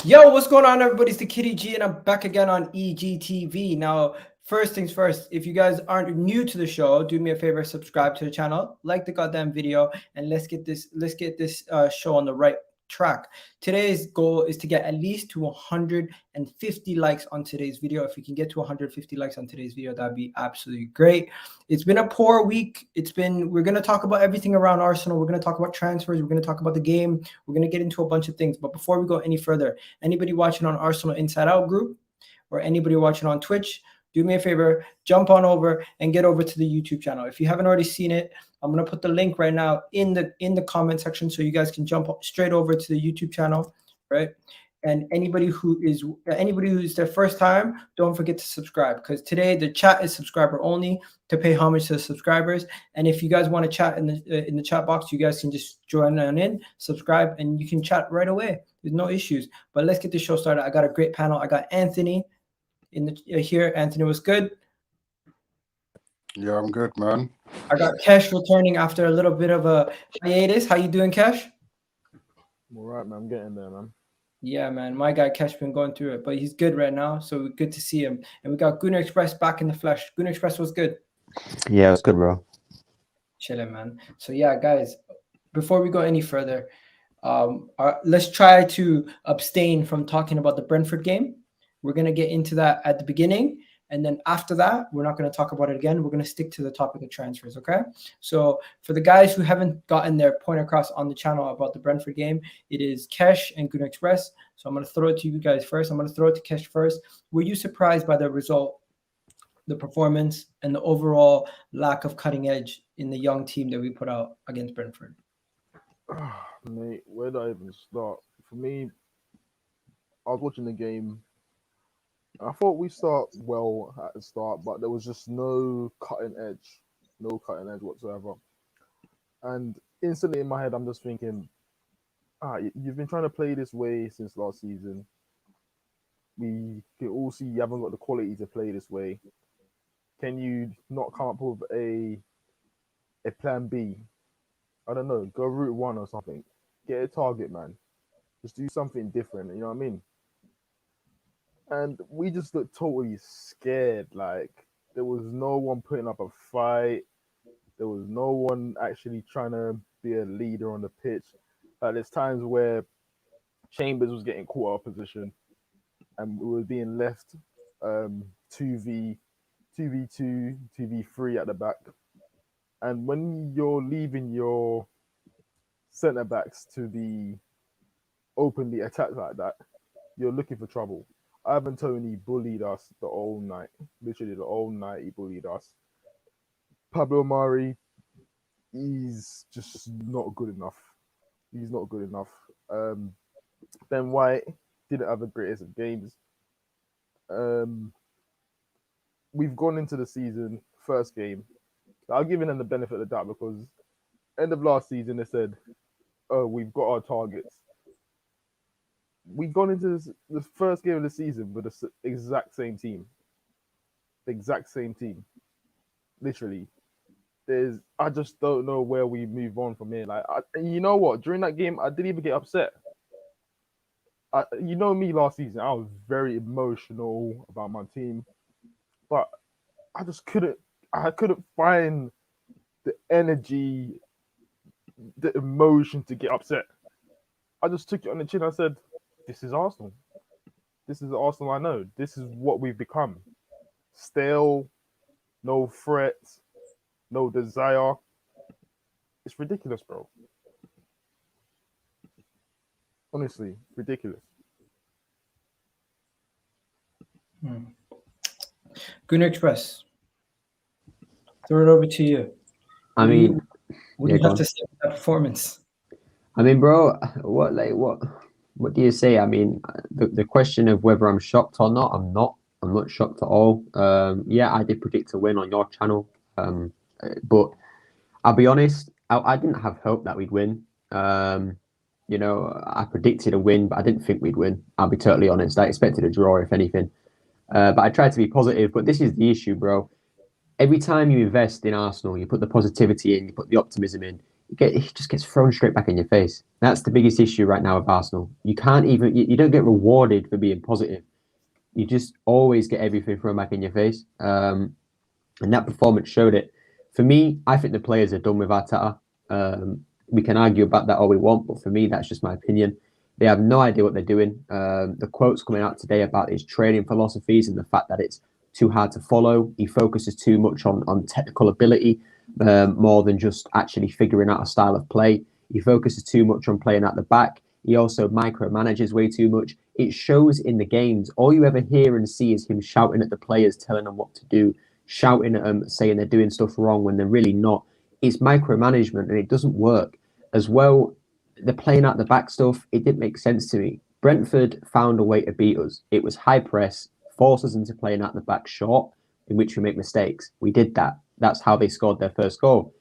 Yo, what's going on, everybody? It's the Kitty G, and I'm back again on EGTV. Now, first things first, if you guys aren't new to the show, do me a favor, subscribe to the channel, like the goddamn video, and let's get this show on the right track. Today's goal is to get at least to 150 likes on today's video. If we can get to 150 likes on today's video, that'd be absolutely great. It's been a poor week. We're going to talk about everything around Arsenal. We're going to talk about transfers. We're going to talk about the game. We're going to get into a bunch of things. But before we go any further, anybody watching on Arsenal Inside Out group or anybody watching on Twitch, do me a favor, jump on over and get over to the YouTube channel. If you haven't already seen it, I'm going to put the link right now in the comment section so you guys can jump straight over to the YouTube channel, right? And anybody who's their first time, don't forget to subscribe, because today the chat is subscriber only to pay homage to the subscribers. And if you guys want to chat in the chat box, you guys can just join on in, subscribe, and you can chat right away. There's no issues. But let's get the show started. I got a great panel. I got Anthony here. Anthony, was good? Yeah, I'm good, man. I got Kesh returning after a little bit of a hiatus. How you doing, Kesh? I'm all right, man. I'm getting there, man. Yeah, man. My guy Kesh been going through it, but he's good right now. So good to see him. And we got Gunner Express back in the flesh. Gunner Express was good. Yeah, it was good, bro. Chilling, man. So yeah, guys, before we go any further, let's try to abstain from talking about the Brentford game. We're going to get into that at the beginning. And then after that, we're not going to talk about it again. We're going to stick to the topic of transfers, okay? So for the guys who haven't gotten their point across on the channel about the Brentford game, it is Kesh and Gunner Express. So I'm going to throw it to you guys first. I'm going to throw it to Kesh first. Were you surprised by the result, the performance, and the overall lack of cutting edge in the young team that we put out against Brentford? Mate, where do I even start? For me, I was watching the game. I thought we start well at the start, but there was just no cutting edge whatsoever. And instantly in my head, I'm just thinking, you've been trying to play this way since last season. We can all see you haven't got the quality to play this way. Can you not come up with a plan B? I don't know, go route one or something. Get a target, man. Just do something different, you know what I mean? And we just looked totally scared. Like, there was no one putting up a fight. There was no one actually trying to be a leader on the pitch. Like, there's times where Chambers was getting caught out of position and we were being left 2v2, 2v3 at the back. And when you're leaving your centre-backs to be openly attacked like that, you're looking for trouble. Ivan Toney bullied us the whole night. Literally the whole night he bullied us. Pablo Mari, he's just not good enough. He's not good enough. Ben White didn't have the greatest of games. We've gone into the season, first game. I'll give them the benefit of the doubt because end of last season they said, oh, we've got our targets. We've gone into the first game of the season with the exact same team. The exact same team. Literally. I just don't know where we move on from here. Like, you know what? During that game, I didn't even get upset. You know me last season, I was very emotional about my team. But I just couldn't find the energy, the emotion to get upset. I just took it on the chin. I said, this is Arsenal. This is the Arsenal I know. This is what we've become. Stale, no threat, no desire. It's ridiculous, bro. Honestly, ridiculous. Gunner Express, throw it over to you. I mean, what do you have to say about that performance? I mean, bro, what do you say? I mean, the question of whether I'm shocked or not, I'm not shocked at all. Yeah, I did predict a win on your channel, but I'll be honest, I didn't have hope that we'd win. You know, I predicted a win, but I didn't think we'd win. I'll be totally honest. I expected a draw, if anything. But I tried to be positive. But this is the issue, bro. Every time you invest in Arsenal, you put the positivity in, you put the optimism in, it just gets thrown straight back in your face. That's the biggest issue right now with Arsenal. You can't even, you don't get rewarded for being positive. You just always get everything thrown back in your face. And that performance showed it. For me, I think the players are done with Arteta. We can argue about that all we want, but for me, that's just my opinion. They have no idea what they're doing. The quotes coming out today about his training philosophies and the fact that it's too hard to follow. He focuses too much on technical ability more than just actually figuring out a style of play. He focuses too much on playing at the back. He also micromanages way too much. It shows in the games. All you ever hear and see is him shouting at the players, telling them what to do, shouting at them, saying they're doing stuff wrong when they're really not. It's micromanagement and it doesn't work. As well, the playing at the back stuff, it didn't make sense to me. Brentford found a way to beat us. It was high press, force us into playing at the back short, in which we make mistakes. We did that. That's how they scored their first goal.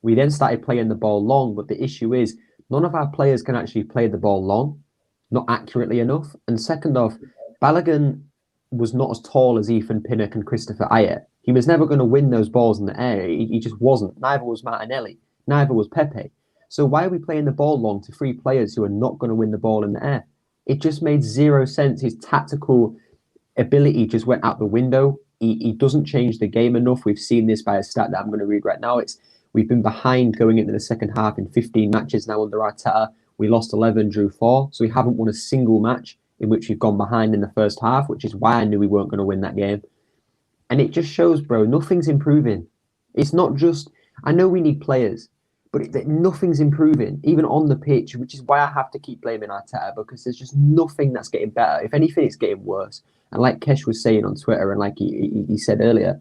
We then started playing the ball long, but the issue is none of our players can actually play the ball long, not accurately enough. And second off, Balogun was not as tall as Ethan Pinnock and Christopher Ayer. He was never going to win those balls in the air. He just wasn't. Neither was Martinelli. Neither was Pepe. So why are we playing the ball long to three players who are not going to win the ball in the air? It just made zero sense. His tactical ability just went out the window. He doesn't change the game enough. We've seen this by a stat that I'm going to read right now. We've been behind going into the second half in 15 matches now under Arteta. We lost 11, drew 4. So we haven't won a single match in which we've gone behind in the first half, which is why I knew we weren't going to win that game. And it just shows, bro, nothing's improving. It's not just, I know we need players, but nothing's improving, even on the pitch, which is why I have to keep blaming Arteta, because there's just nothing that's getting better. If anything, it's getting worse. And like Kesh was saying on Twitter, and like he said earlier,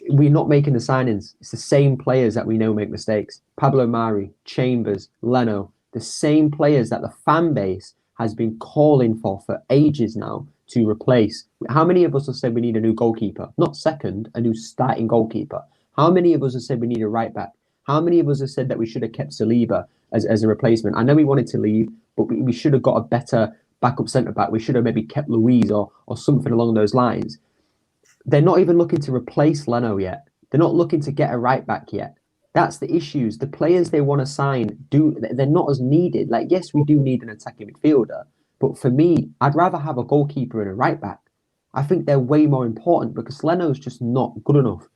we're not making the signings. It's the same players that we know make mistakes. Pablo Mari, Chambers, Leno, the same players that the fan base has been calling for ages now to replace. How many of us have said we need a new goalkeeper? Not second, a new starting goalkeeper. How many of us have said we need a right back? How many of us have said that we should have kept Saliba as a replacement? I know we wanted to leave, but we should have got a better backup centre-back. We should have maybe kept Louise or something along those lines. They're not even looking to replace Leno yet. They're not looking to get a right back yet. That's the issues. The players they want to sign, they're not as needed. Like, yes, we do need an attacking midfielder, but for me, I'd rather have a goalkeeper and a right back. I think they're way more important because Leno's just not good enough.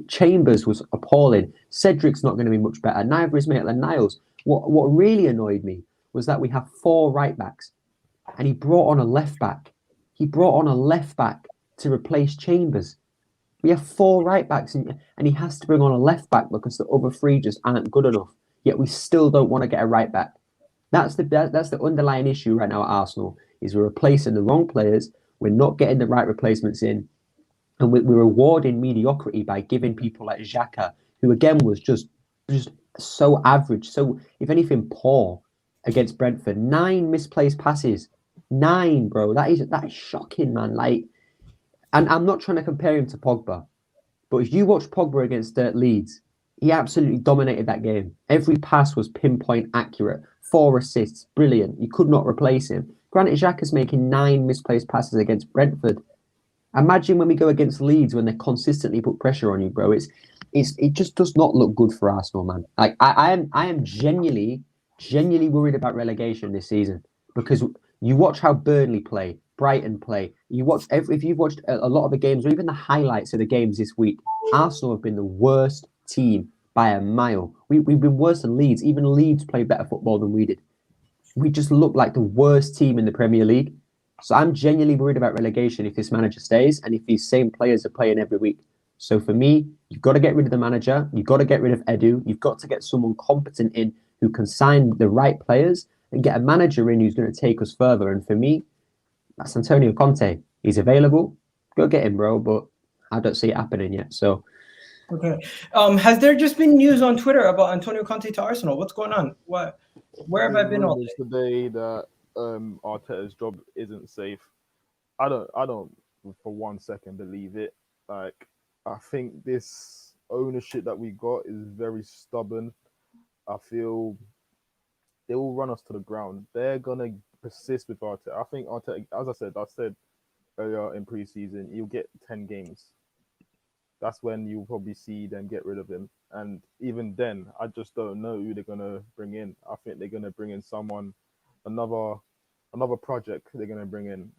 Chambers was appalling. Cedric's not going to be much better. Neither is Maitland-Niles. What really annoyed me was that we have 4 right backs and he brought on a left back. He brought on a left back to replace Chambers. We have 4 right backs and he has to bring on a left back because the other 3 just aren't good enough. Yet we still don't want to get a right back. That's the underlying issue right now at Arsenal, is we're replacing the wrong players. We're not getting the right replacements in. And we're rewarding mediocrity by giving people like Xhaka, who again was just so average. So if anything, poor against Brentford. 9 misplaced passes. 9, bro. That is shocking, man. Like, and I'm not trying to compare him to Pogba, but if you watch Pogba against Leeds, he absolutely dominated that game. Every pass was pinpoint accurate. 4 assists, brilliant. You could not replace him. Granted, Xhaka's making 9 misplaced passes against Brentford. Imagine when we go against Leeds when they consistently put pressure on you, bro. It just does not look good for Arsenal, man. Like I am genuinely worried about relegation this season because you watch how Burnley play, Brighton play. You watch if you've watched a lot of the games or even the highlights of the games this week, Arsenal have been the worst team by a mile. We've been worse than Leeds. Even Leeds play better football than we did. We just look like the worst team in the Premier League. So I'm genuinely worried about relegation if this manager stays and if these same players are playing every week. So for me, you've got to get rid of the manager. You've got to get rid of Edu. You've got to get someone competent in who can sign the right players and get a manager in who's going to take us further. And for me, that's Antonio Conte. He's available. Go get him, bro. But I don't see it happening yet. So. Okay. Has there just been news on Twitter about Antonio Conte to Arsenal? What's going on? Where have I been all day? Today that Arteta's job isn't safe. I don't for 1 second believe it. Like, I think this ownership that we got is very stubborn. I feel they will run us to the ground. They're gonna persist with Arteta. I think Arteta, as I said earlier in preseason, you'll get 10 games. That's when you'll probably see them get rid of him. And even then, I just don't know who they're gonna bring in. I think they're gonna bring in someone, another project they're gonna bring in,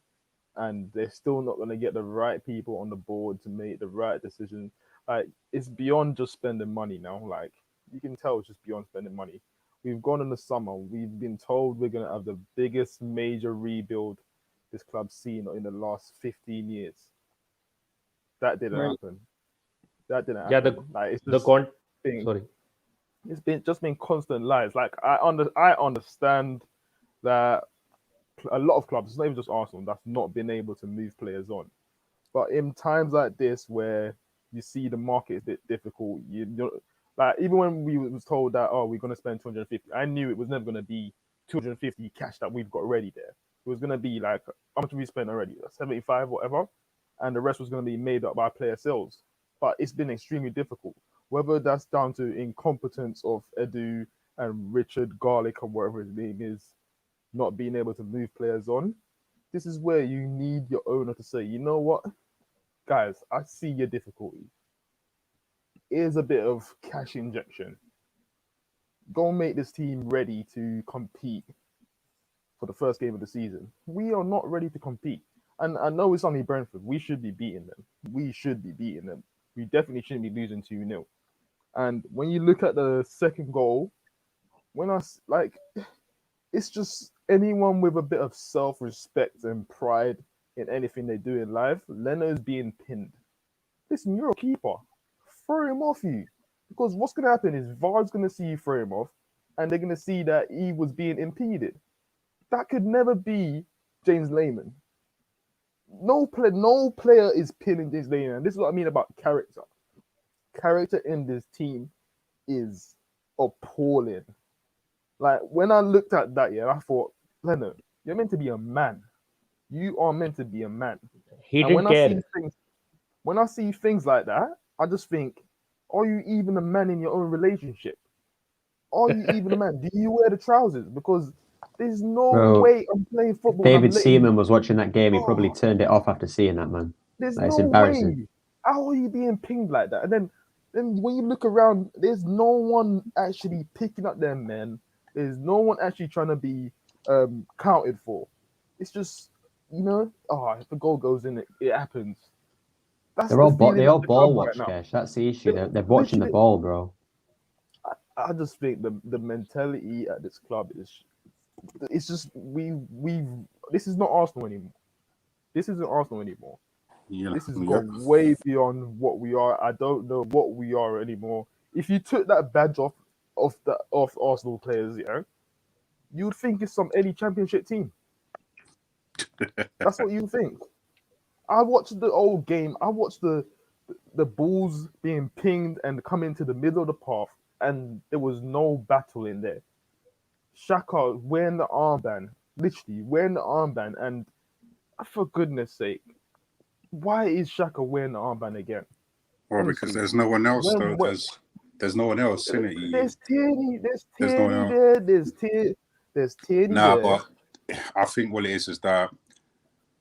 and they're still not gonna get the right people on the board to make the right decision. Like, it's beyond just spending money now. Like, you can tell it's just beyond spending money. We've gone in the summer. We've been told we're gonna have the biggest major rebuild this club's seen in the last 15 years. That didn't happen. That didn't happen. Like, it's just it's been constant lies. Like, I understand that a lot of clubs, it's not even just Arsenal, that's not been able to move players on. But in times like this, where you see the market is a bit difficult, like, even when we was told that, oh, we're going to spend 250, I knew it was never going to be 250 cash that we've got ready there. It was going to be like, how much we spent already? 75, whatever. And the rest was going to be made up by player sales. But it's been extremely difficult. Whether that's down to incompetence of Edu and Richard Garlic, or whatever his name is, not being able to move players on. This is where you need your owner to say, you know what, guys, I see your difficulty. Here's a bit of cash injection. Go make this team ready to compete for the first game of the season. We are not ready to compete. And I know it's only Brentford. We should be beating them. We definitely shouldn't be losing 2-0. And when you look at the second goal, it's just anyone with a bit of self-respect and pride in anything they do in life. Leno's being pinned. Listen, you're a keeper. Throw him off you. Because what's going to happen is VAR's going to see you throw him off, and they're going to see that he was being impeded. That could never be James Lehmann. No player is pinning James Lehmann. And this is what I mean about character. Character in this team is appalling. Like, when I looked at that, I thought, Leno, you're meant to be a man. You are meant to be a man. He didn't care. When I see things like that, I just think, are you even a man in your own relationship? Are you even a man? Do you wear the trousers? Because there's no way I'm playing football. David Seaman was watching that game. He probably turned it off after seeing that, man. There's it's no embarrassing. way. How are you being pinged like that? And then when you look around, there's no one actually picking up them, man. There's no one actually trying to be counted for. It's just, if the goal goes in, it happens. They all ball watch, Cash. That's the issue. They're watching the ball, bro. I just think the mentality at this club it's just this is not Arsenal anymore. This isn't Arsenal anymore. This has gone way beyond what we are. I don't know what we are anymore. If you took that badge off Arsenal players, you'd think it's any championship team. That's what you think. I watched the old game. I watched the balls being pinged and come into the middle of the path, and there was no battle in there. Xhaka wearing the armband, literally wearing the armband, and for goodness sake, why is Xhaka wearing the armband again? Well, because there's no one else, though. There's no one else in it. There's Tierney there. There's Tierney there. But I think what it is that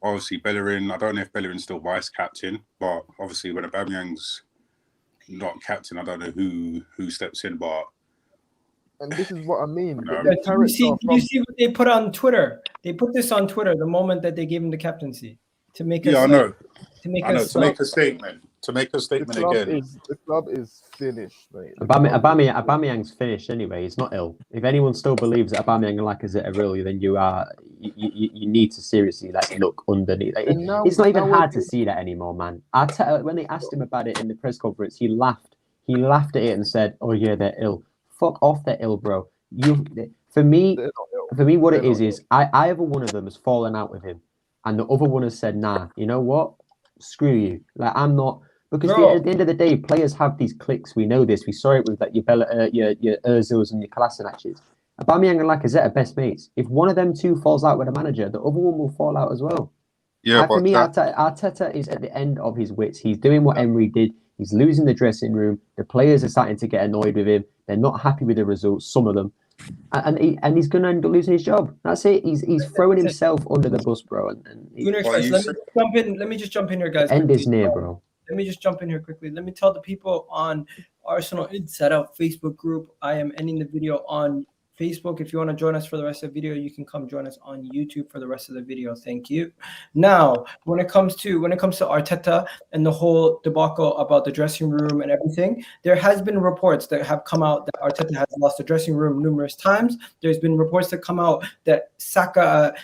obviously Bellerin, I don't know if Bellerin's still vice captain, but obviously when Aubameyang's not captain, I don't know who steps in, but. And this is what I mean. You see what they put on Twitter? They put this on Twitter the moment that they gave him the captaincy to make us. Yeah, I know. To make a statement. To make a statement again. The club is finished, mate. Aubameyang's finished anyway. He's not ill. If anyone still believes that Aubameyang and Lacazette are ill, then you need to seriously look underneath. It's not even hard to see that anymore, man. When they asked him about it in the press conference, he laughed. He laughed at it and said, "Oh yeah, they're ill. Fuck off, they're ill, bro." For me, what it is either one of them has fallen out with him, and the other one has said, "Nah, you know what? Screw you. Like, I'm not." Because at the end of the day, players have these cliques. We know this. We saw it with your Ozils and your Kolasinacs. Aubameyang and Lacazette are best mates. If one of them two falls out with a manager, the other one will fall out as well. Yeah, for me, Arteta is at the end of his wits. He's doing what Emery did. He's losing the dressing room. The players are starting to get annoyed with him. They're not happy with the results, some of them. And he's going to end up losing his job. That's it. He's throwing himself under the bus, bro. Let me just jump in here, guys. End is near, bro. Let me just jump in here quickly. Let me tell the people on Arsenal Inside Out Facebook group. I am ending the video on Facebook. If you want to join us for the rest of the video, you can come join us on YouTube for the rest of the video. Thank you. Now, when it comes to Arteta and the whole debacle about the dressing room and everything, there has been reports that have come out that Arteta has lost the dressing room numerous times. There's been reports that come out that Lacazette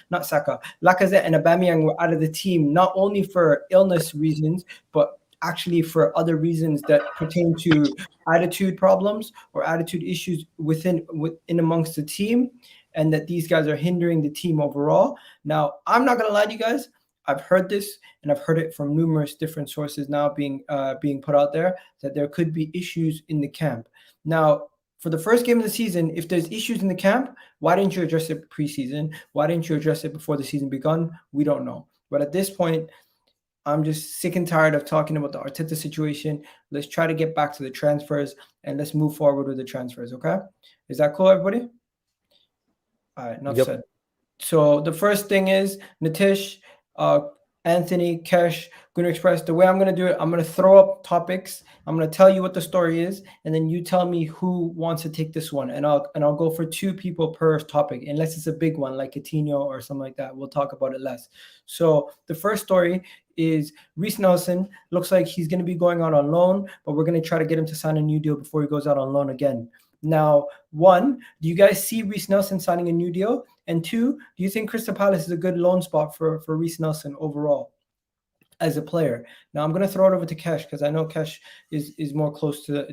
and Aubameyang were out of the team not only for illness reasons, but actually for other reasons that pertain to attitude problems or attitude issues within amongst the team, and that these guys are hindering the team overall. Now, I'm not gonna lie to you guys, I've heard this, and I've heard it from numerous different sources now being put out there, that there could be issues in the camp. Now, for the first game of the season, if there's issues in the camp, why didn't you address it preseason? Why didn't you address it before the season begun? We don't know. But at this point, I'm just sick and tired of talking about the Arteta situation. Let's try to get back to the transfers and let's move forward with the transfers, okay? Is that cool, everybody? All right, enough said. So the first thing is Nitish, Anthony, Kesh, Gunner Express. The way I'm going to do it, I'm going to throw up topics. I'm going to tell you what the story is, and then you tell me who wants to take this one. And I'll go for 2 people per topic, unless it's a big one like Coutinho or something like that. We'll talk about it less. So the first story is Reiss Nelson. Looks like he's going to be going out on loan, but we're going to try to get him to sign a new deal before he goes out on loan again. Now, 1, do you guys see Reiss Nelson signing a new deal? And 2, do you think Crystal Palace is a good loan spot for Reiss Nelson overall as a player? Now, I'm going to throw it over to Kesh because I know Kesh is more close to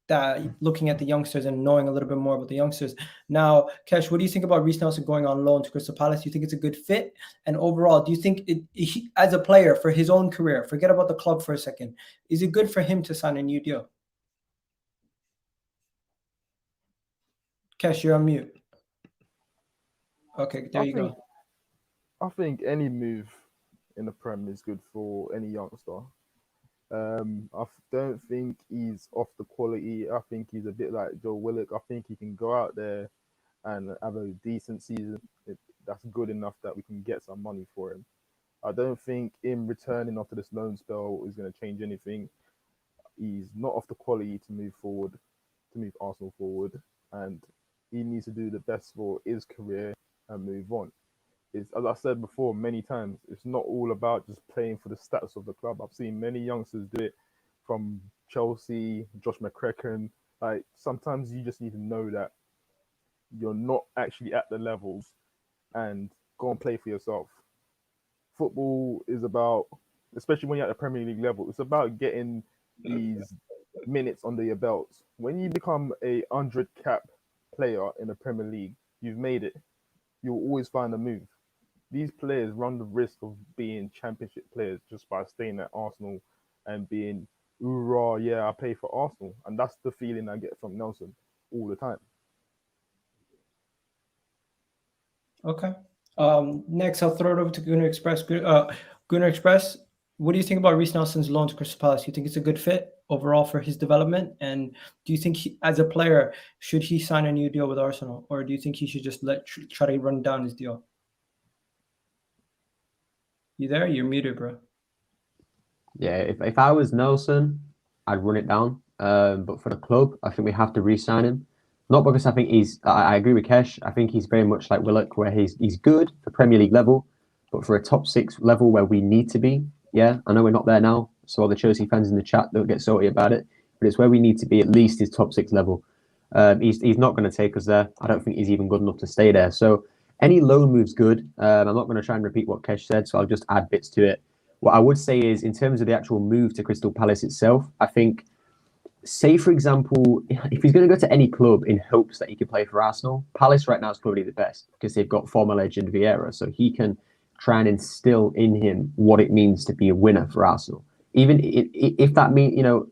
that looking at the youngsters and knowing a little bit more about the youngsters. Now, Kesh, what do you think about Reiss Nelson going on loan to Crystal Palace? Do you think it's a good fit? And overall, do you think he, as a player for his own career, forget about the club for a second, is it good for him to sign a new deal? Kesh, you're on mute. Okay, there you go. I think any move in the Prem is good for any youngster. I don't think he's off the quality. I think he's a bit like Joe Willock. I think he can go out there and have a decent season. That's good enough that we can get some money for him. I don't think him returning after this loan spell is going to change anything. He's not off the quality to move forward, to move Arsenal forward, and he needs to do the best for his career and move on. It's, as I said before many times, it's not all about just playing for the stats of the club. I've seen many youngsters do it from Chelsea, Josh McCracken. Like, sometimes you just need to know that you're not actually at the levels and go and play for yourself. Football is about, especially when you're at the Premier League level, it's about getting these minutes under your belts. When you become a 100 cap player in the Premier League, you've made it. You'll always find a move. These players run the risk of being championship players just by staying at Arsenal and being, hoorah, yeah, I play for Arsenal. And that's the feeling I get from Nelson all the time. Okay. Next, I'll throw it over to Gunner Express. Gunner Express, what do you think about Reiss Nelson's loan to Crystal Palace? Do you think it's a good fit overall for his development? And do you think, as a player, should he sign a new deal with Arsenal? Or do you think he should just try to run down his deal? You there? You're muted, bro. Yeah, if I was Nelson, I'd run it down. But for the club, I think we have to re-sign him. Not because I think I agree with Kesh. I think he's very much like Willock, where he's good for Premier League level, but for a top 6 level where we need to be. Yeah, I know we're not there now, so all the Chelsea fans in the chat don't get salty about it, but it's where we need to be, at least his top 6 level. He's not going to take us there. I don't think he's even good enough to stay there. So any loan move's good. I'm not going to try and repeat what Kesh said, so I'll just add bits to it. What I would say is, in terms of the actual move to Crystal Palace itself, I think, say, for example, if he's going to go to any club in hopes that he can play for Arsenal, Palace right now is probably the best because they've got former legend Vieira, so he can try and instill in him what it means to be a winner for Arsenal. Even if that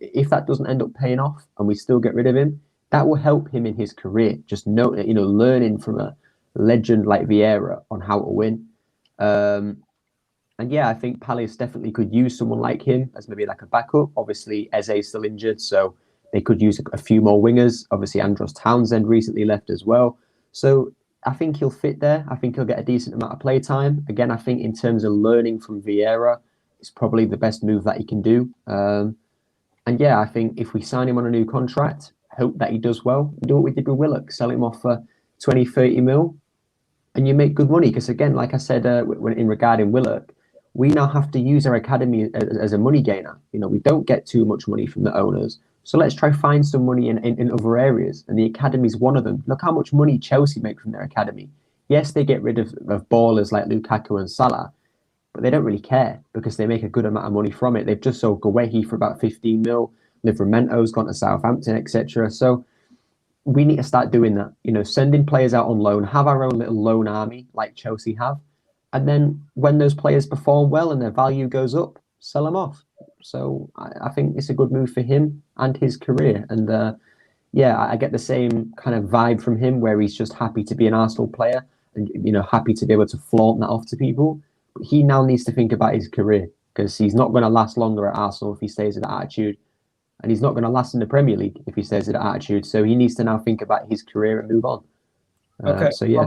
if that doesn't end up paying off and we still get rid of him, that will help him in his career. Just learning from a legend like Vieira on how to win. And yeah, I think Palace definitely could use someone like him as maybe like a backup. Obviously, Eze's still injured, so they could use a few more wingers. Obviously, Andros Townsend recently left as well. So I think he'll fit there. I think he'll get a decent amount of play time. Again, I think in terms of learning from Vieira, it's probably the best move that he can do. And yeah, I think if we sign him on a new contract, hope that he does well, do what we did with Willock, sell him off for 20, 30 mil, and you make good money. Because again, like I said, in regarding Willock, we now have to use our academy as a money gainer. You know, we don't get too much money from the owners. So let's try find some money in other areas. And the academy is one of them. Look how much money Chelsea make from their academy. Yes, they get rid of ballers like Lukaku and Salah, but they don't really care because they make a good amount of money from it. They've just sold Gawehi for about 15 mil. Livramento's gone to Southampton, etc. So we need to start doing that. You know, sending players out on loan, have our own little loan army like Chelsea have. And then when those players perform well and their value goes up, sell them off. So I think it's a good move for him and his career. And yeah, I get the same kind of vibe from him where he's just happy to be an Arsenal player and, you know, happy to be able to flaunt that off to people. But he now needs to think about his career because he's not going to last longer at Arsenal if he stays with that attitude. And he's not going to last in the Premier League if he stays with that attitude. So he needs to now think about his career and move on. Okay. So yeah.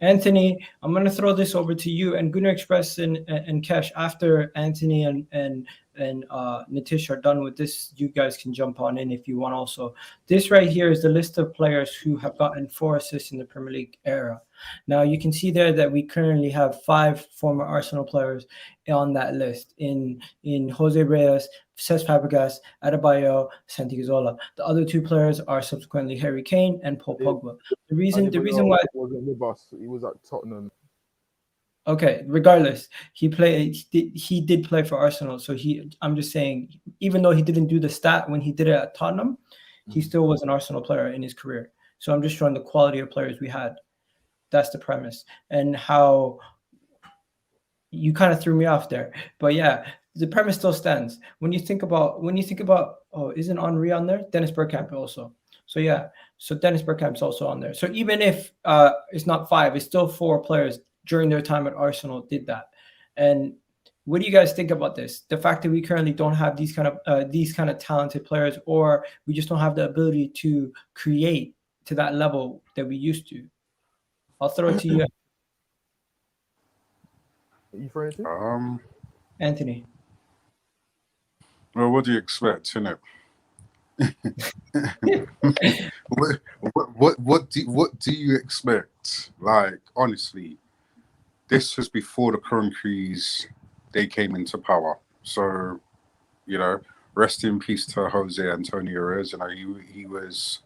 Anthony, I'm going to throw this over to you, and Gunnar Express and Kesh, after Anthony and Nitish are done with this, you guys can jump on in if you want also. This right here is the list of players who have gotten 4 assists in the Premier League era. Now, you can see there that we currently have 5 former Arsenal players on that list in Jose Reyes, Cesc Fabregas, Adebayo, Santi Cazorla. The other 2 players are subsequently Harry Kane and Paul Pogba. The reason why wasn't with us, he was at Tottenham. Okay, regardless, he did play for Arsenal. So I'm just saying, even though he didn't do the stat when he did it at Tottenham, he still was an Arsenal player in his career. So I'm just showing the quality of players we had. That's the premise, and how you kind of threw me off there. But yeah, the premise still stands. When you think about, oh, isn't Henry on there? Dennis Bergkamp also. So yeah, so Dennis Bergkamp's also on there. So even if it's not 5, it's still 4 players during their time at Arsenal did that. And what do you guys think about this? The fact that we currently don't have these kind of talented players, or we just don't have the ability to create to that level that we used to. I'll throw it to you, You for anything? Anthony. Well, what do you expect, innit? what do you expect? Like, honestly, this was before the Kroenkes, they came into power. So, you know, rest in peace to Jose Antonio Reyes. You know, he was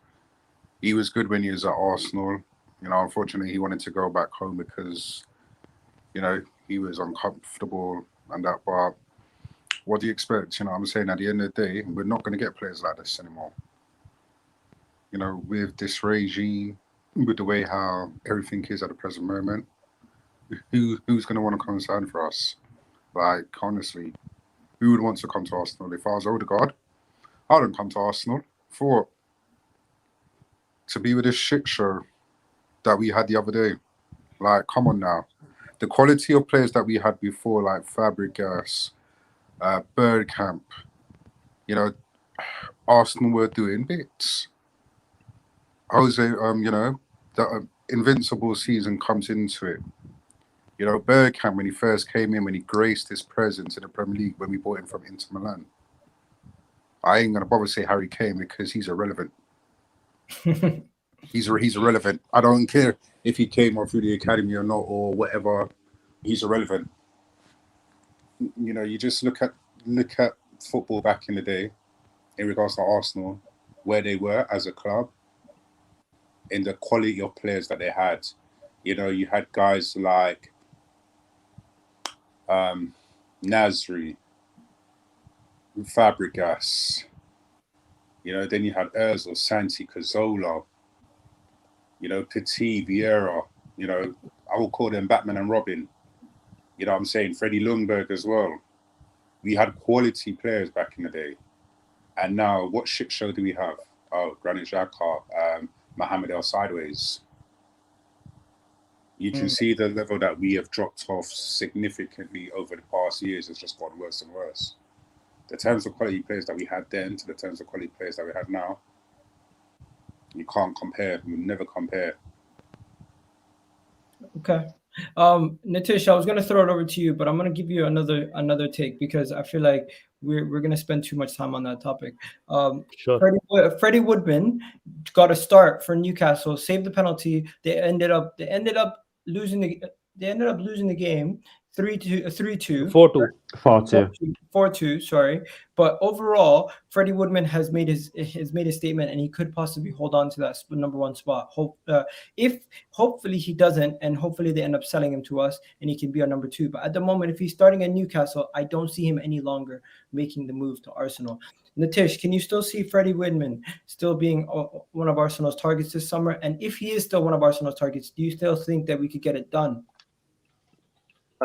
good when he was at Arsenal. You know, unfortunately, he wanted to go back home because, you know, he was uncomfortable and that. But what do you expect? You know, I'm saying at the end of the day, we're not going to get players like this anymore. You know, with this regime, with the way how everything is at the present moment, who's going to want to come and sign for us? Like, honestly, who would want to come to Arsenal? If I was Ødegaard, I wouldn't come to Arsenal for to be with this shit show that we had the other day. Like, come on now. The quality of players that we had before, like Fabregas, Bergkamp, you know, Arsenal were doing bits. Jose, you know, the invincible season comes into it. You know, Bergkamp, when he first came in, when he graced his presence in the Premier League, when we bought him from Inter Milan. I ain't going to bother to say Harry Kane because he's irrelevant. He's irrelevant. I don't care if he came or through the academy or not or whatever. He's irrelevant. You know, you just look at football back in the day in regards to Arsenal, where they were as a club, in the quality of players that they had. You know, you had guys like Nasri, Fabregas. You know, then you had Ozil, Santi Cazorla. You know, Petit, Vieira. You know, I will call them Batman and Robin. You know what I'm saying? Freddie Ljungberg as well. We had quality players back in the day. And now, what shit show do we have? Oh, Granit Xhaka, Mohamed El Sideways. You can see the level that we have dropped off significantly over the past years. It's just gotten worse and worse. The terms of quality players that we had then to the terms of quality players that we have now, you can't compare. You never compare. Okay. Nitish, I was going to throw it over to you, but I'm going to give you another take because I feel like we're gonna spend too much time on that topic. Sure. Freddie Woodman got a start for Newcastle, saved the penalty. They ended up losing the game 3-2. 4-2. 4-2, sorry. But overall, Freddie Woodman has made his statement, and he could possibly hold on to that number one spot. Hopefully he doesn't, and hopefully they end up selling him to us, and he can be our number two. But at the moment, if he's starting at Newcastle, I don't see him any longer making the move to Arsenal. Natish, can you still see Freddie Woodman still being one of Arsenal's targets this summer? And if he is still one of Arsenal's targets, do you still think that we could get it done?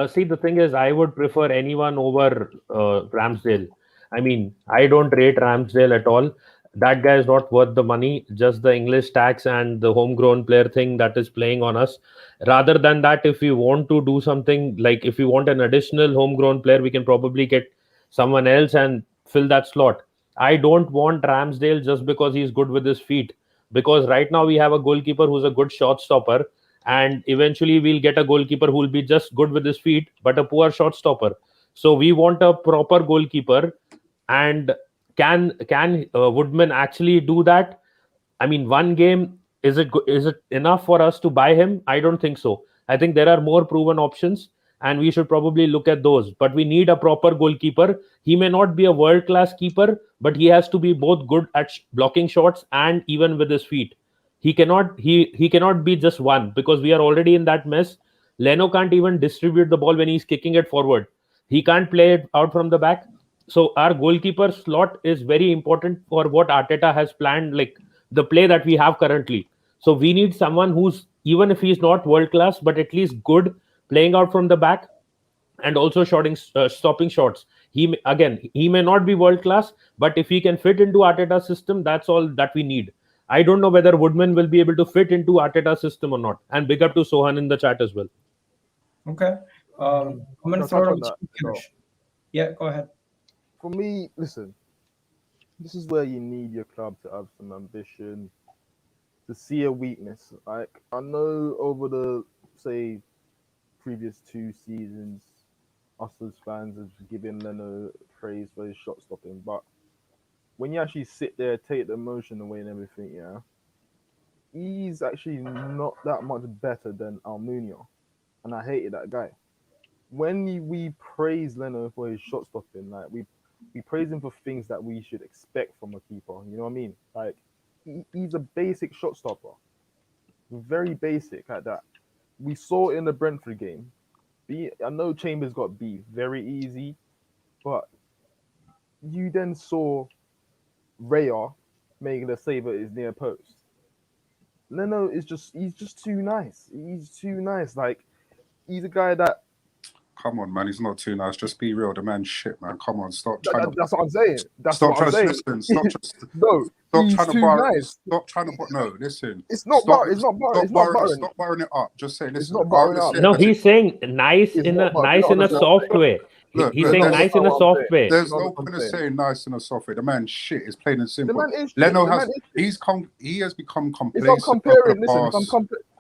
See, the thing is, I would prefer anyone over Ramsdale. I mean, I don't rate Ramsdale at all. That guy is not worth the money, just the English tax and the homegrown player thing that is playing on us. Rather than that, if we want to do something, like if we want an additional homegrown player, we can probably get someone else and fill that slot. I don't want Ramsdale just because he's good with his feet. Because right now we have a goalkeeper who's a good shot stopper. And eventually we'll get a goalkeeper who will be just good with his feet, but a poor shot stopper. So we want a proper goalkeeper. And can Woodman actually do that? I mean, one game, is it enough for us to buy him? I don't think so. I think there are more proven options, and we should probably look at those. But we need a proper goalkeeper. He may not be a world-class keeper, but he has to be both good at blocking shots and even with his feet. He cannot be just one, because we are already in that mess. Leno can't even distribute the ball when he's kicking it forward. He can't play it out from the back. So our goalkeeper slot is very important for what Arteta has planned, like the play that we have currently. So we need someone who's, even if he's not world class, but at least good playing out from the back and also stopping shots. He may not be world class, but if he can fit into Arteta's system, that's all that we need. I don't know whether Woodman will be able to fit into Arteta's system or not. And big up to Sohan in the chat as well. Okay. I'm going to throw it to you. Yeah, go ahead. For me, listen, this is where you need your club to have some ambition, to see a weakness. Like, I know over the, say, previous 2 seasons, us as fans have given Leno praise for his shot stopping, but when you actually sit there, take the emotion away and everything, yeah, he's actually not that much better than Almunia. And I hated that guy. When we praise Leno for his shot stopping, like we praise him for things that we should expect from a keeper. You know what I mean? Like, he's a basic shot stopper. Very basic at that. We saw it in the Brentford game. I know Chambers got beat very easy, but you then saw Raya making the save at his near post. Leno is he's just too nice. He's too nice. Like, he's a guy that. Come on, man. He's not too nice. Just be real. The man's shit, man. Come on. Stop That's trying what I'm saying. Stop trying to No, listen. It's not buttering it up. Just say, listen. It's not buttering up. No, he's saying nice in a soft way. He's saying nice in a soft way. There's no point of saying nice in a soft way. The man shit is plain and simple. Leno he has become complacent.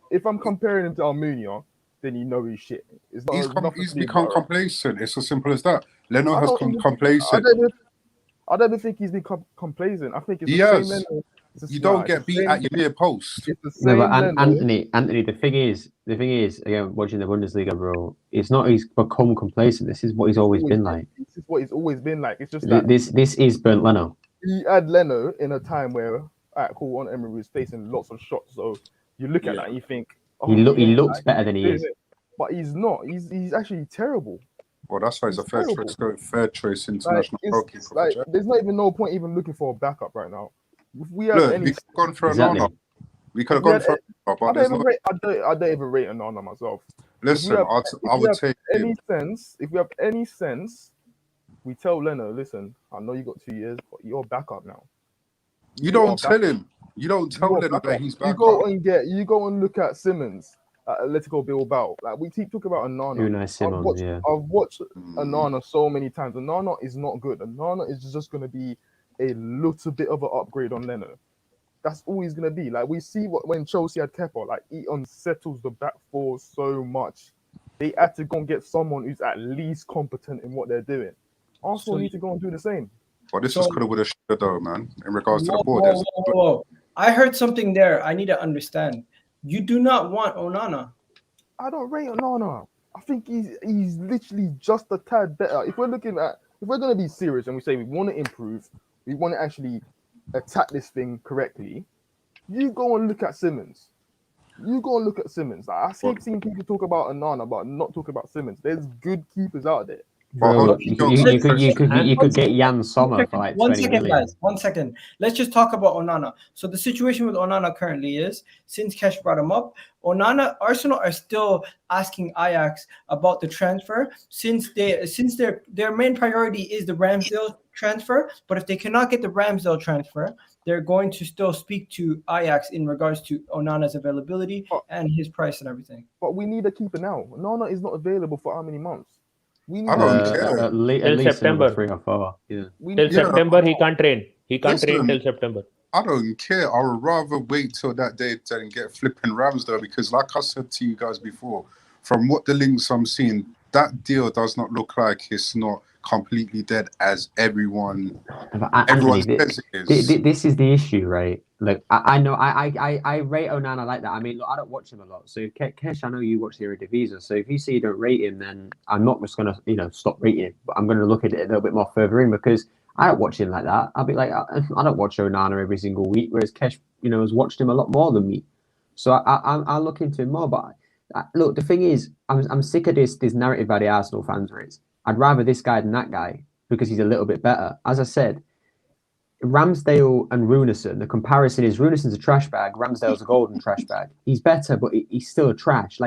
If I'm comparing him to Almunia, then you know he's shit. He's become complacent. It's as simple as that. Leno has become complacent. I don't think he's become complacent. I think it's the same Leno. You don't get beat at your near post. No, but Anthony, the thing is, again, watching the Bundesliga, bro, it's not he's become complacent. This is what he's always been like. This is what he's always been like. It's just that this is burnt Leno. He had Leno in a time where, on Emery was facing lots of shots. So you look at that and you think, he looks better than he is. But he's not. He's actually terrible. Well, that's why he's a fair choice international goalkeeper. Like, there's not even no point even looking for a backup right now. If we have we could have gone for Onana. We could have gone for Onana. I don't even rate Onana myself. Listen, I would take if we have any sense, we tell Leno, listen, I know you got 2 years, but you're backup now. You don't tell him. You don't tell Leno that he's backup. You go and look at Simmons at Atletico Bilbao. Like, we keep talking about Onana. I've watched Onana so many times. Onana is not good. Onana is just going to be a little bit of an upgrade on Leno. That's all he's going to be. Like, we see when Chelsea had Kepa, like, he unsettles the back four so much. They had to go and get someone who's at least competent in what they're doing. Arsenal need to go and do the same. But this So- is coulda, woulda, shoulda, though, man. In regards to Whoa, the board, whoa, there's whoa, whoa. I heard something there. I need to understand. You do not want Onana. I don't rate Onana. I think he's literally just a tad better. If we're gonna be serious and we say we want to improve, we want to actually attack this thing correctly, you go and look at Simmons. Like, I keep seeing people talk about Onana, but not talk about Simmons. There's good keepers out there. Bro, you could get Jan Sommer for like 20 million. Guys, 1 second. Let's just talk about Onana. So the situation with Onana currently is, since Kesh brought him up, Arsenal are still asking Ajax about the transfer, since their main priority is the Ramsdale transfer. But if they cannot get the Ramsdale transfer, they're going to still speak to Ajax in regards to Onana's availability and his price and everything. But we need a keeper now. Onana is not available for how many months? We need I don't care. At least September. 3 or 4. Yeah. Till September, he can't train. He can't train till September. I don't care. I would rather wait till that day than get flipping Ramsdale, because like I said to you guys before, from what the links I'm seeing, that deal does not look like it's not completely dead as everyone says it is. This is the issue, right? Look, I know I rate Onana like that. I mean, look, I don't watch him a lot. So Kesh, I know you watch the Eredivisie. So if you say you don't rate him, then I'm not just gonna stop rating him. But I'm gonna look at it a little bit more further in, because I don't watch him like that. I'll be like, I don't watch Onana every single week, whereas Kesh, has watched him a lot more than me. So I'll look into him more. But look, the thing is, I'm sick of this narrative by the Arsenal fans, Reiss. I'd rather this guy than that guy because he's a little bit better. As I said, Ramsdale and Runarsson, the comparison is Runarsson's a trash bag, Ramsdale's a golden trash bag. He's better, but he's still a trash.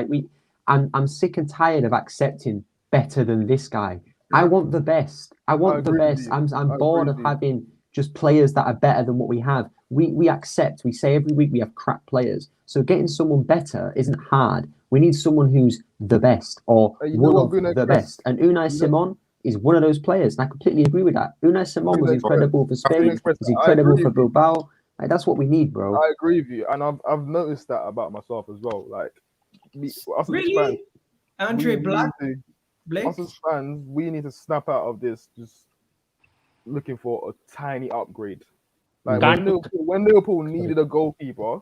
I'm sick and tired of accepting better than this guy. I want the best. I want the best. I'm bored of having just players that are better than what we have. We accept. We say every week we have crap players. So getting someone better isn't hard. We need someone who's the best or one of the best. And Unai Simon is one of those players. And I completely agree with that. Unai Simon was incredible for Spain. He's incredible for Bilbao. Like, that's what we need, bro. I agree with you. And I've noticed that about myself as well. Like, us Really? as fans, Andre Blake? us as fans, we need to snap out of this just looking for a tiny upgrade. Like when Liverpool needed a goalkeeper,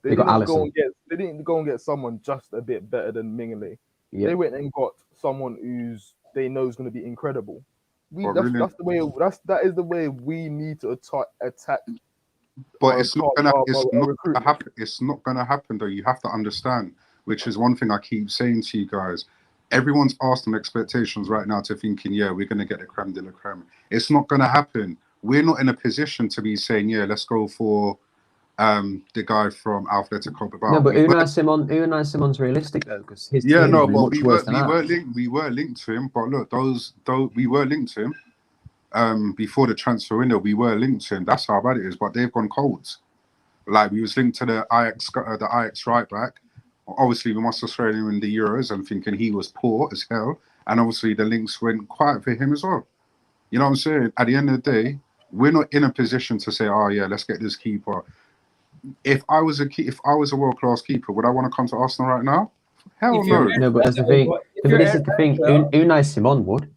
they didn't go and get someone just a bit better than Mingele. Yep. They went and got someone who's they know is going to be incredible. That's the way. That is the way we need to attack. But it's not gonna happen. It's not gonna happen though. You have to understand, which is one thing I keep saying to you guys. Everyone's Arsenal expectations right now to thinking, yeah, we're gonna get the creme de la creme. It's not gonna happen. We're not in a position to be saying, yeah, let's go for the guy from Atletico Bilbao. No, but Unai Simon's realistic though, because his team but much worse than ours. we were linked to him. But look, we were linked to him before the transfer window. We were linked to him. That's how bad it is. But they've gone cold. Like we was linked to the Ajax right back. Obviously, we must have thrown him in the Euros and thinking he was poor as hell. And obviously, the links went quiet for him as well. You know what I'm saying? At the end of the day, we're not in a position to say, "Oh yeah, let's get this keeper." If I was a world-class keeper, would I want to come to Arsenal right now? Hell no. No, but that's the thing. This is the thing. Unai Simon would.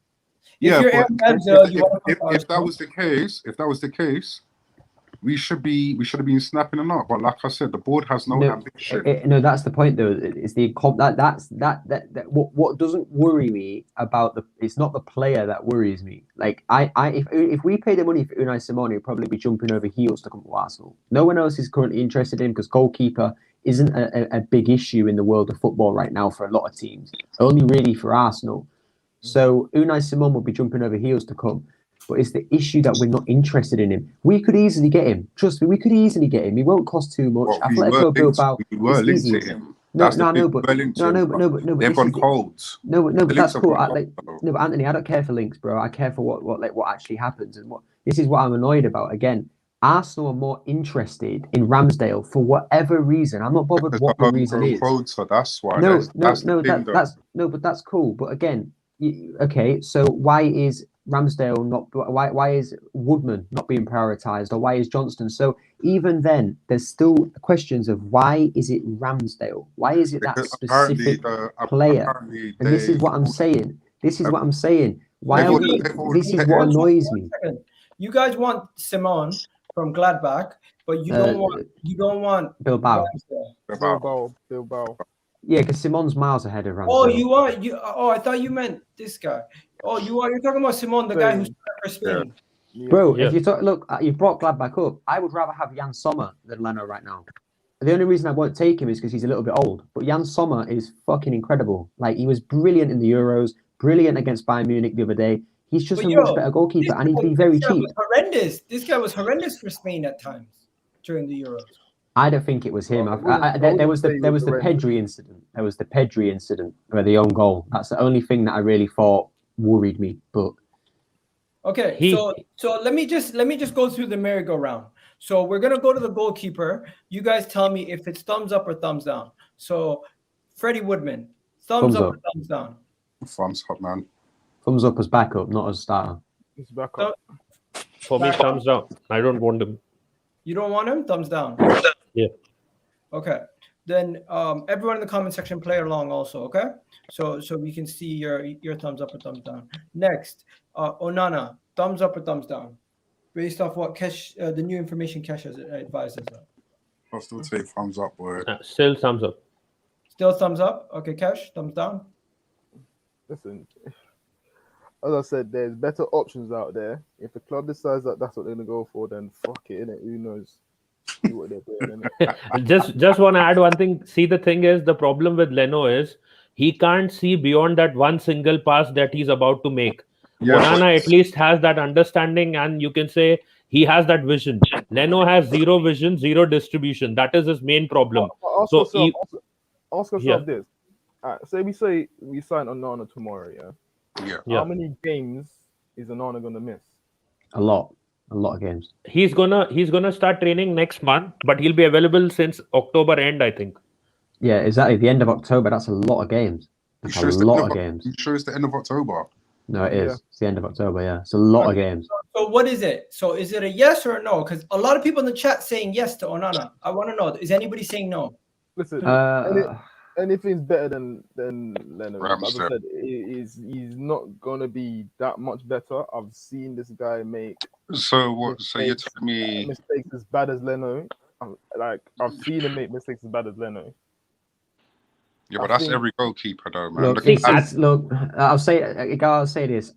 Yeah, but if that was the case, we should have been snapping them up. But like I said, the board has no ambition. No, that's the point though. It's the what doesn't worry me about it's not the player that worries me. Like if we pay the money for Unai Simon, he'll probably be jumping over heels to come to Arsenal. No one else is currently interested in him because goalkeeper isn't a big issue in the world of football right now for a lot of teams. Only really for Arsenal. So Unai Simon will be jumping over heels to come. But it's the issue that we're not interested in him. We could easily get him. Trust me, we could easily get him. He won't cost too much. We were linked to him. They've gone cold. No, but that's cool. But Anthony, I don't care for links, bro. I care for what actually happens, and this is what I'm annoyed about. Again, Arsenal are more interested in Ramsdale for whatever reason. I'm not bothered what the reason is. So that's why. But that's cool. But again, okay. So why is Ramsdale not? Why is Woodman not being prioritized, or why is Johnston? So even then, there's still questions of why is it Ramsdale? Why is it that specific player? And this is what I'm saying. Why are we? This is what annoys me. You guys want Simon from Gladbach, but you don't want Bilbao. Bilbao. Yeah, because Simon's miles ahead of Ramsdale. Oh, I thought you meant this guy. Oh, you're talking about Simon, the guy who's for Spain. Yeah. Bro, if you talk, look, you brought Gladbach up. I would rather have Jan Sommer than Leno right now. The only reason I won't take him is because he's a little bit old. But Jan Sommer is fucking incredible. Like, he was brilliant in the Euros, brilliant against Bayern Munich the other day. He's just a much better goalkeeper, and he'd be very cheap. Horrendous. This guy was horrendous for Spain at times during the Euros. I don't think it was him. There was the Pedri incident. There was the Pedri incident where the own goal. That's the only thing that I really thought worried me. But okay, so let me just go through the merry-go-round. So we're gonna go to the goalkeeper. You guys tell me if it's thumbs up or thumbs down. So Freddie Woodman, thumbs up or thumbs down? Thumbs up, man. Thumbs up as backup, not as starter. It's back up. For me, thumbs down. I don't want him. You don't want him? Thumbs down. Yeah. Okay. Then everyone in the comment section play along also, okay? So we can see your thumbs up or thumbs down. Next, Onana, thumbs up or thumbs down? Based off what Kesh, the new information Kesh has advised us of. I'll still take thumbs up, boy. Still thumbs up. Still thumbs up? Okay, Kesh, thumbs down? Listen, as I said, there's better options out there. If the club decides that that's what they're going to go for, then fuck it, innit? Who knows? See what they're doing, innit? just want to add one thing. See, the thing is, the problem with Leno is he can't see beyond that one single pass that he's about to make. Onana at least has that understanding, and you can say he has that vision. Leno has zero vision, zero distribution. That is his main problem. Ask yourself this. Say we sign Onana tomorrow, yeah? How many games is Onana gonna miss? A lot of games. He's gonna start training next month, but he'll be available since October end, I think. Yeah, exactly. The end of October. That's a lot of games. That's a lot of games. You sure it's the end of October? No, it is. It's the end of October. Yeah, it's a lot of games. So what is it? So is it a yes or a no? Because a lot of people in the chat saying yes to Onana. I want to know. Is anybody saying no? Listen, anything's better than Leno. As I said, he's not gonna be that much better. I've seen this guy make. So what? So you're telling me mistakes as bad as Leno? I've seen him make mistakes as bad as Leno. Yeah, but that's every goalkeeper, though, man. Look, I'll say this: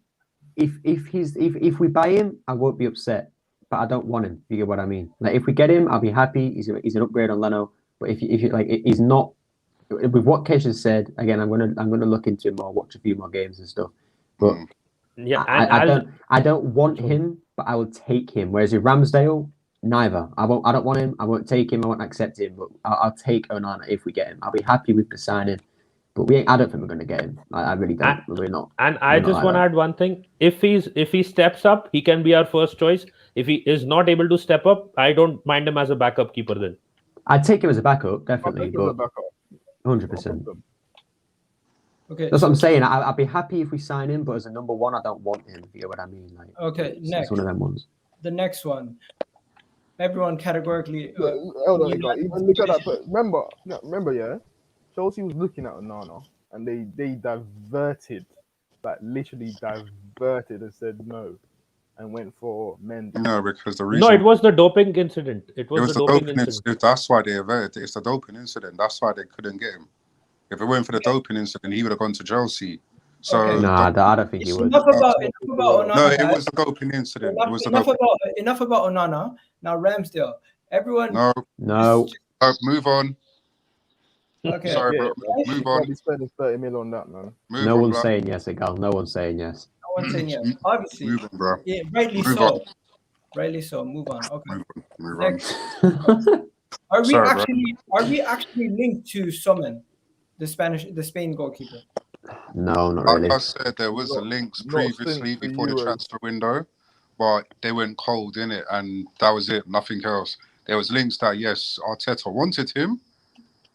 if we buy him, I won't be upset, but I don't want him. You get what I mean? Like, if we get him, I'll be happy. He's an upgrade on Leno. But if you like, he's not. With what Kesh has said, again, I'm gonna look into him more, watch a few more games and stuff. But yeah, I don't want him, but I will take him. Whereas with Ramsdale, neither. I don't want him. I won't take him. I won't accept him. But I'll take Onana if we get him. I'll be happy with the signing. But I don't think we're gonna get him. I really don't. We're not. And I just want to add one thing. If he steps up, he can be our first choice. If he is not able to step up, I don't mind him as a backup keeper then. I'd take him as a backup, definitely. But 100%. Okay, that's what I'm saying. I'd be happy if we sign him, but as a number one, I don't want him. You get what I mean? Like, okay, next. It's one of them ones. The next one. Everyone categorically. Hold on, even look at that. But remember, yeah, Chelsea was looking at Onana, and they diverted, like literally diverted, and said no, and went for Mendes. No, because the reason. No, it was the doping incident. It was the doping incident. That's why they averted. It's the doping incident. That's why they couldn't get him. If it weren't for the doping incident, he would have gone to Chelsea. So I don't think he would. Enough about Onana. No, it was the doping incident. Enough about Onana. Now Ramsdale. Everyone. No. Move on. Okay. Sorry, bro. Move on. Probably spending 30 mil on that, man. No one's saying yes, Egal. No one's saying yes. No one's saying yes. Obviously. Move on, bro. Yeah, rightly Move so. on. Rightly so. Move on. Okay. Move Next. on. Are we actually linked to Summon, the Spain goalkeeper? No, not really. Like I said, there was a links previously before the transfer window, but they went cold in it, and that was it. Nothing else. There was links that yes, Arteta wanted him.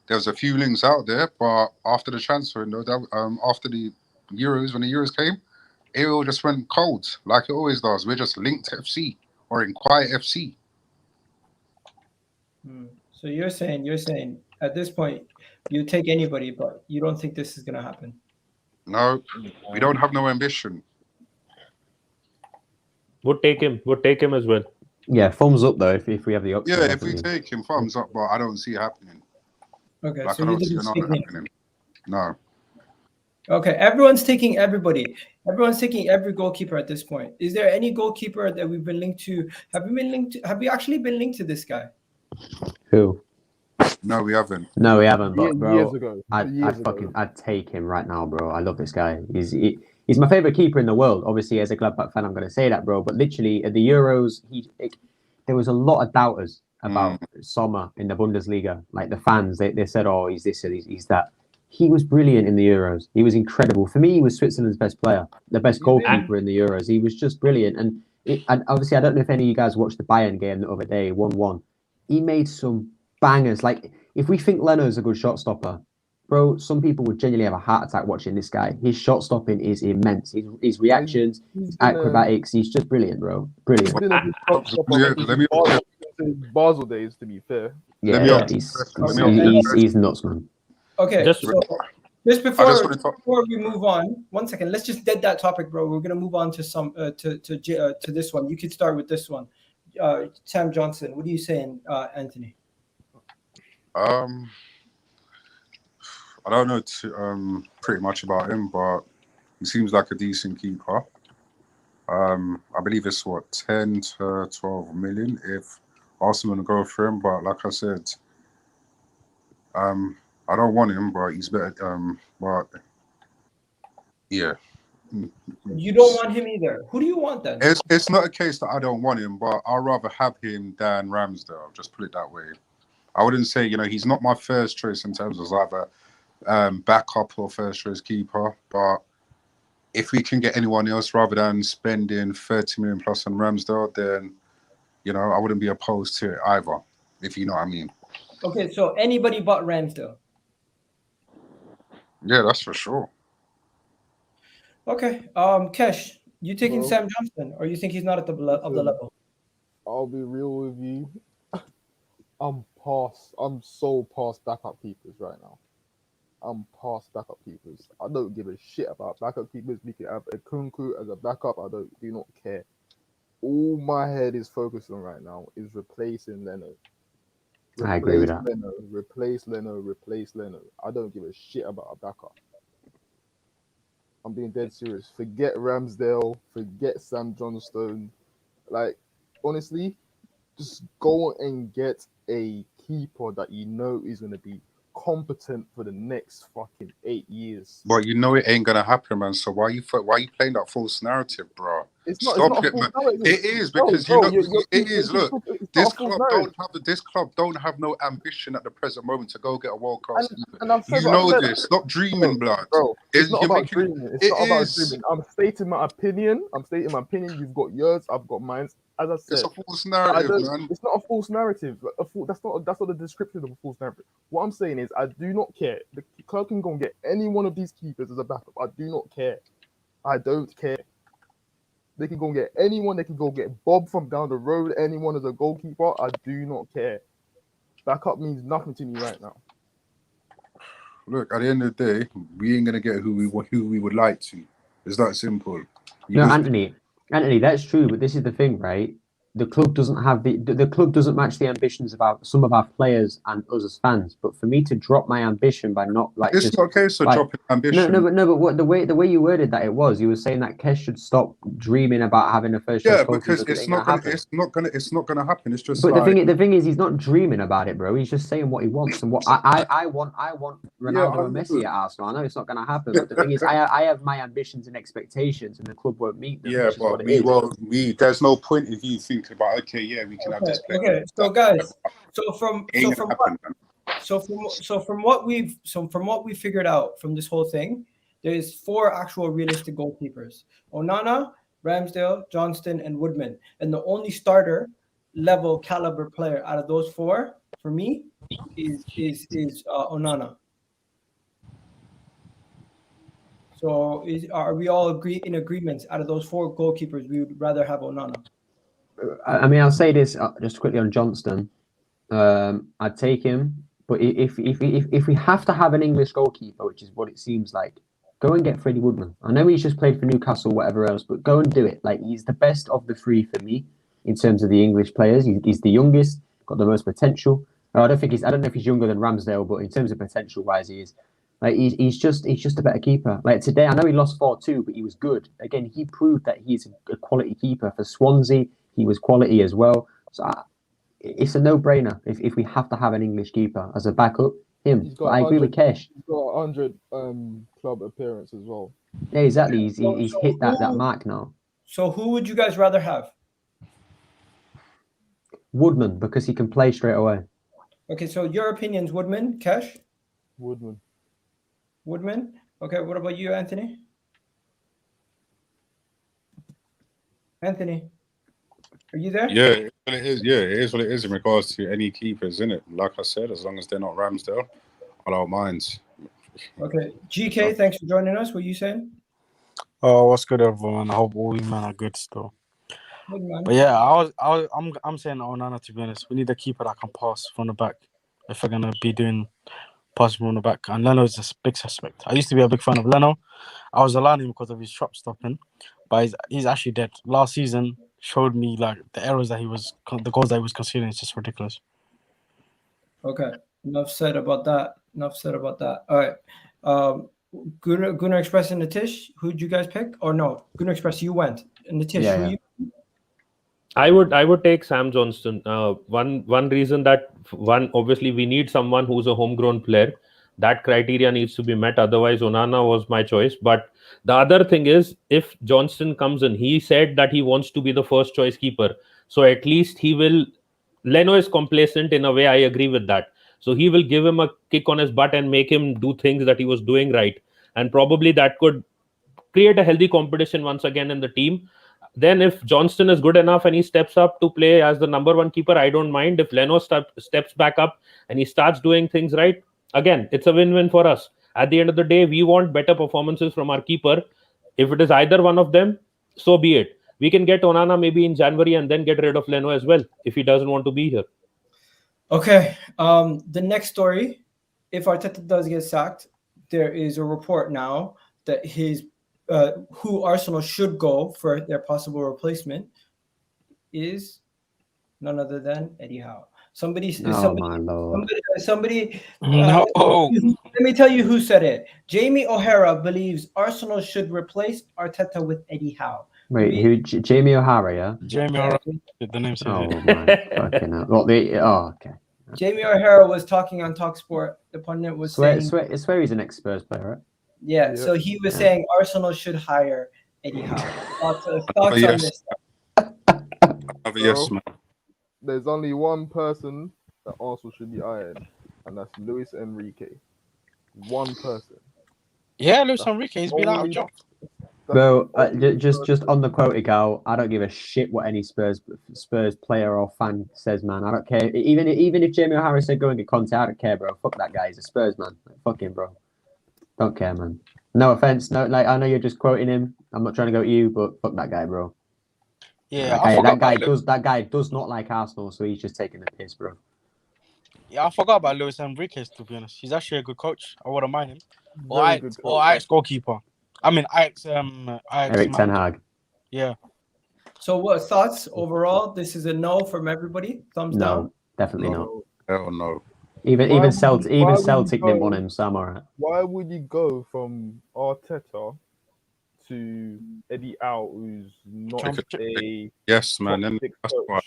There was a few links out there, but after the transfer window, after the Euros, when the Euros came, it all just went cold, like it always does. We're just linked FC or Inquire FC. So you're saying at this point you take anybody, but you don't think this is gonna happen? No, we don't have no ambition. Would take him as well. Yeah, thumbs up though if we have the option. Yeah, if we definitely. take him, thumbs up, but I don't see it happening. Okay, Like, so I you don't see didn't Onana take me. happening. No. Okay, everyone's taking everybody. Everyone's taking every goalkeeper at this point. Is there any goalkeeper that we've been linked to? Have we actually been linked to this guy? Who? No, we haven't. No, we haven't. But bro, years ago. I'd take him right now, bro. I love this guy. He's my favorite keeper in the world. Obviously, as a Gladbach fan, I'm going to say that, bro. But literally, at the Euros, there was a lot of doubters about Sommer in the Bundesliga. Like the fans, they said, "Oh, he's this and he's that." He was brilliant in the Euros. He was incredible. For me, he was Switzerland's best player, the best goalkeeper in the Euros. He was just brilliant. And obviously, I don't know if any of you guys watched the Bayern game the other day, 1-1. He made some bangers. Like, if we think Leno's a good shot stopper, bro, some people would genuinely have a heart attack watching this guy. His shot stopping is immense. His reactions, acrobatics, he's just brilliant, bro. Brilliant. He's been a good shot stopper Let me since Basel days, to be fair. Yeah, he's nuts, man. Okay, Just before we move on, 1 second. Let's just dead that topic, bro. We're gonna move on to some to this one. You could start with this one. Sam Johnston, what are you saying, Anthony? I don't know pretty much about him, but he seems like a decent keeper. I believe it's 10 to 12 million if Arsenal go for him. But like I said, I don't want him, but he's better. But yeah, you don't want him either. Who do you want then? It's not a case that I don't want him, but I'd rather have him than Ramsdale. Just put it that way. I wouldn't say, he's not my first choice in terms of either backup or first choice keeper. But if we can get anyone else rather than spending 30 million plus on Ramsdale, then I wouldn't be opposed to it either. If you know what I mean. Okay, so anybody but Ramsdale. Yeah, that's for sure. Okay, Kesh, you taking Sam Johnston, or you think he's not at the level? I'll be real with you. I'm so past backup keepers right now. I'm past backup keepers. I don't give a shit about backup keepers. We can have a Kunku as a backup. Do not care. All my head is focused on right now is replacing Leno. I agree with that. Replace Leno. I don't give a shit about a backup. I'm being dead serious. Forget Ramsdale. Forget Sam Johnston. Like, honestly, just go and get a keeper that you know is going to be competent for the next fucking 8 years. But it ain't gonna happen, man. So why you playing that false narrative, bro? It's not a false narrative. It is because it is. Look, this club don't have no ambition at the present moment to go get a world class. This. Stop dreaming, blood. Bro, it's not about dreaming. It's not about dreaming. I'm stating my opinion. You've got yours. I've got mine. As I said, it's a false narrative, man. It's not a false narrative. That's not the description of a false narrative. What I'm saying is, I do not care. The club can go and get any one of these keepers as a backup. I do not care. I don't care. They can go and get anyone. They can go get Bob from down the road. Anyone as a goalkeeper. I do not care. Backup means nothing to me right now. Look, at the end of the day, we ain't gonna get who we would like to. It's that simple. Anthony, that's true, but this is the thing, right? The club doesn't have the club doesn't match the ambitions of some of our players and us as fans. But for me to drop my ambition by not it's not a case of dropping ambition. No, but the way you worded that, you were saying that Kesh should stop dreaming about having a first. Yeah, because it's not gonna happen. It's just. But the thing is, he's not dreaming about it, bro. He's just saying what he wants and what I want Ronaldo and Messi at Arsenal. I know it's not gonna happen, but the thing is, I have my ambitions and expectations, and the club won't meet them. Yeah, but there's no point if you think about we can have this player. Okay, so guys, from what we've figured out from this whole thing, there's 4 actual realistic goalkeepers: Onana, Ramsdale, Johnston, and Woodman. And the only starter level caliber player out of those 4 for me is Onana. So are we all in agreement? Out of those 4 goalkeepers, we would rather have Onana. I mean, I'll say this just quickly on Johnston. I'd take him, but if we have to have an English goalkeeper, which is what it seems like, go and get Freddie Woodman. I know he's just played for Newcastle, whatever else, but go and do it. Like, he's the best of the three for me in terms of the English players. He's the youngest, got the most potential. I don't know if he's younger than Ramsdale, but in terms of potential wise, he is. Like, he's just a better keeper. Like today, I know he lost 4-2, but he was good. Again, he proved that he's a quality keeper for Swansea. He was quality as well. So it's a no-brainer if we have to have an English keeper as a backup. Him. But I agree with Kesh. He's got 100 club appearance as well. Yeah, exactly. He's hit that mark now. So who would you guys rather have? Woodman, because he can play straight away. Okay, so your opinion's Woodman, Kesh? Woodman. Okay, what about you, Anthony? Anthony, are you there? Yeah, it is. Yeah, it is what it is in regards to any keepers, isn't it? Like I said, as long as they're not Ramsdale, I don't mind. Okay, GK, thanks for joining us. What are you saying? Oh, what's good, everyone? I hope all you men are good still. Good, man. But yeah, I'm saying Onana, to be honest. We need a keeper that can pass from the back if we're gonna be doing passing from the back. And Leno is a big suspect. I used to be a big fan of Leno. I was allowing him because of his shot stopping, but he's actually dead. Last season showed me like the errors that the goals that he was conceding is just ridiculous. Okay, enough said about that. All right. Gunnar Express and Nitish, who'd you guys pick? Or no, Gunnar Express, you went. And Nitish, Yeah. I would take Sam Johnston. One reason that obviously we need someone who's a homegrown player. That criteria needs to be met. Otherwise, Onana was my choice. But the other thing is, if Johnston comes in, he said that he wants to be the first choice keeper. So at least he will. Leno is complacent in a way. I agree with that. So he will give him a kick on his butt and make him do things that he was doing right. And probably that could create a healthy competition once again in the team. Then if Johnston is good enough and he steps up to play as the number one keeper, I don't mind. If Leno steps back up and he starts doing things right, again, it's a win-win for us. At the end of the day, we want better performances from our keeper. If it is either one of them, so be it. We can get Onana maybe in January and then get rid of Leno as well if he doesn't want to be here. Okay. The next story, if Arteta does get sacked, there is a report now that who Arsenal should go for their possible replacement is none other than Eddie Howe. Somebody. No. Let me tell you who said it. Jamie O'Hara believes Arsenal should replace Arteta with Eddie Howe. Wait, who? Jamie O'Hara, yeah? Jamie O'Hara, the name says Oh, my fucking hell. Okay. Jamie O'Hara was talking on TalkSport. The pundit was saying... I swear he's an ex-Spurs player, right? Yeah, so he was saying Arsenal should hire Eddie Howe. Thoughts on this? Yes, man. There's only one person that Arsenal should be hiring, and that's Luis Enrique. One person. Yeah, Luis Enrique, he's been out of job. Bro, just on the quote, Gal, I don't give a shit what any Spurs player or fan says, man. I don't care. Even if Jamie O'Hara said go and get Conte, I don't care, bro. Fuck that guy. He's a Spurs man. Fuck him, bro. Don't care, man. No offense. No, like I know you're just quoting him. I'm not trying to go at you, but fuck that guy, bro. Yeah, that guy does not like Arsenal, so he's just taking the piss, bro. Yeah, I forgot about Luis Enrique, to be honest. He's actually a good coach. I wouldn't mind him. Or Ajax goalkeeper. I mean, Ajax Erik Ten Hag. Yeah. So what thoughts overall? This is a no from everybody. Thumbs down. Definitely not. Hell no. Even Celtic didn't want him, so I'm alright. Why would you go from Arteta to Eddie Howe, who's not a yes, man? Then that's why.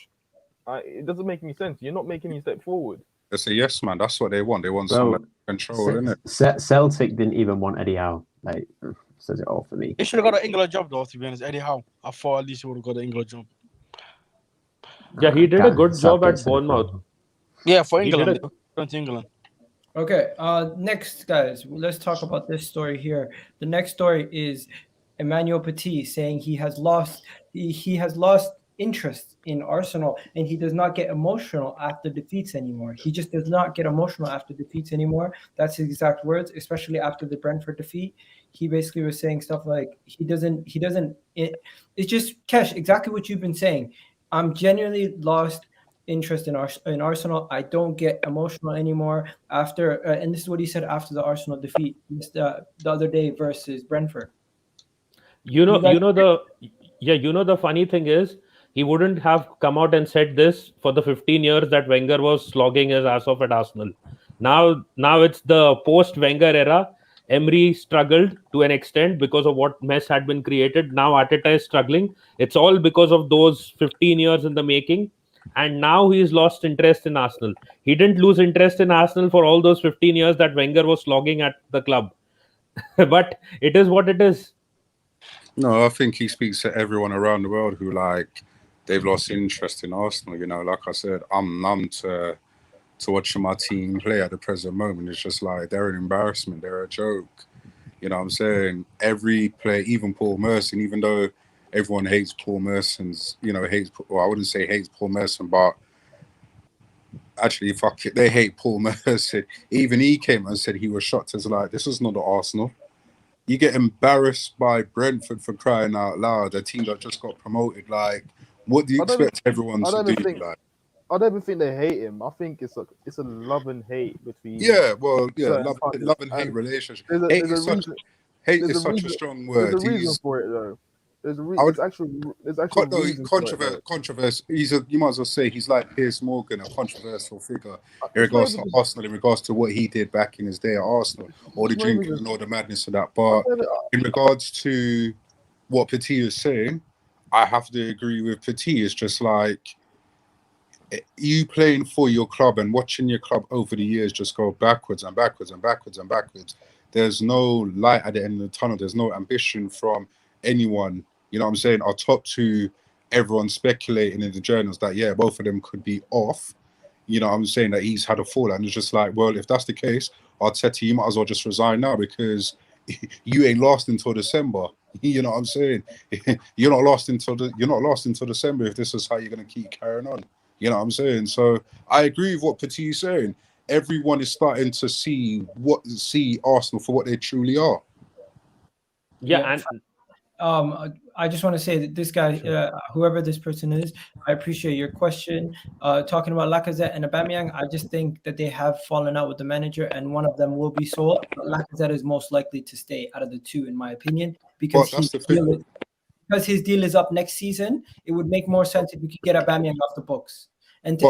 It doesn't make any sense. You're not making any step forward. It's a yes, man. That's what they want. They want some control, isn't it? Celtic didn't even want Eddie Howe. Like, says it all for me. He should have got an England job, though, to be honest. Eddie Howe. I thought at least he would have got an England job. Yeah, he did a good job at Bournemouth. Yeah, for England. England. Okay, next, guys, let's talk about this story here. The next story is Emmanuel Petit saying he has lost interest in Arsenal and he does not get emotional after defeats anymore. He just does not get emotional after defeats anymore. That's his exact words, especially after the Brentford defeat. He basically was saying stuff like it's just, Kesh, exactly what you've been saying. I'm genuinely lost interest in Arsenal. I don't get emotional anymore after, and this is what he said after the Arsenal defeat the other day versus Brentford. You know the funny thing is, he wouldn't have come out and said this for the 15 years that Wenger was slogging his ass off at Arsenal. Now it's the post-Wenger era. Emery struggled to an extent because of what mess had been created. Now Arteta is struggling. It's all because of those 15 years in the making. And now he's lost interest in Arsenal. He didn't lose interest in Arsenal for all those 15 years that Wenger was slogging at the club. But it is what it is. No, I think he speaks to everyone around the world who, like, they've lost interest in Arsenal. You know, like I said, I'm numb to watching my team play at the present moment. It's just like they're an embarrassment. They're a joke. You know what I'm saying? Every player, even Paul Merson, even though everyone hates Paul Merson's, you know, I wouldn't say hates Paul Merson, but actually, fuck it, they hate Paul Merson. Even he came and said he was shocked as like, this is not the Arsenal. You get embarrassed by Brentford for crying out loud, a team that just got promoted. Like, what do you expect everyone to do? I don't even think they hate him. I think it's a love and hate between. Yeah, well, yeah, love and hate relationship. Hate is such a strong word. There's a reason for it, though. There's actually controversy. You might as well say he's like Piers Morgan, a controversial figure in regards to Arsenal, in regards to what he did back in his day at Arsenal, all the drinking and all the madness of that. But in regards to what Petit is saying, I have to agree with Petit. It's just like you playing for your club and watching your club over the years just go backwards and backwards and backwards and backwards. There's no light at the end of the tunnel. There's no ambition from anyone. You know what I'm saying? Our top two, everyone speculating in the journals that, yeah, both of them could be off. You know what I'm saying? That he's had a fall. And it's just like, well, if that's the case, Arteta, you might as well just resign now because you ain't lasting until December. You know what I'm saying? You're not lasting until December if this is how you're going to keep carrying on. You know what I'm saying? So I agree with what Petit is saying. Everyone is starting to see Arsenal for what they truly are. Yeah, and I just want to say that this guy, whoever this person is, I appreciate your question. Talking about Lacazette and Aubameyang, I just think that they have fallen out with the manager, and one of them will be sold. But Lacazette is most likely to stay out of the two, in my opinion, because his deal is up next season. It would make more sense if we could get Aubameyang off the books. And to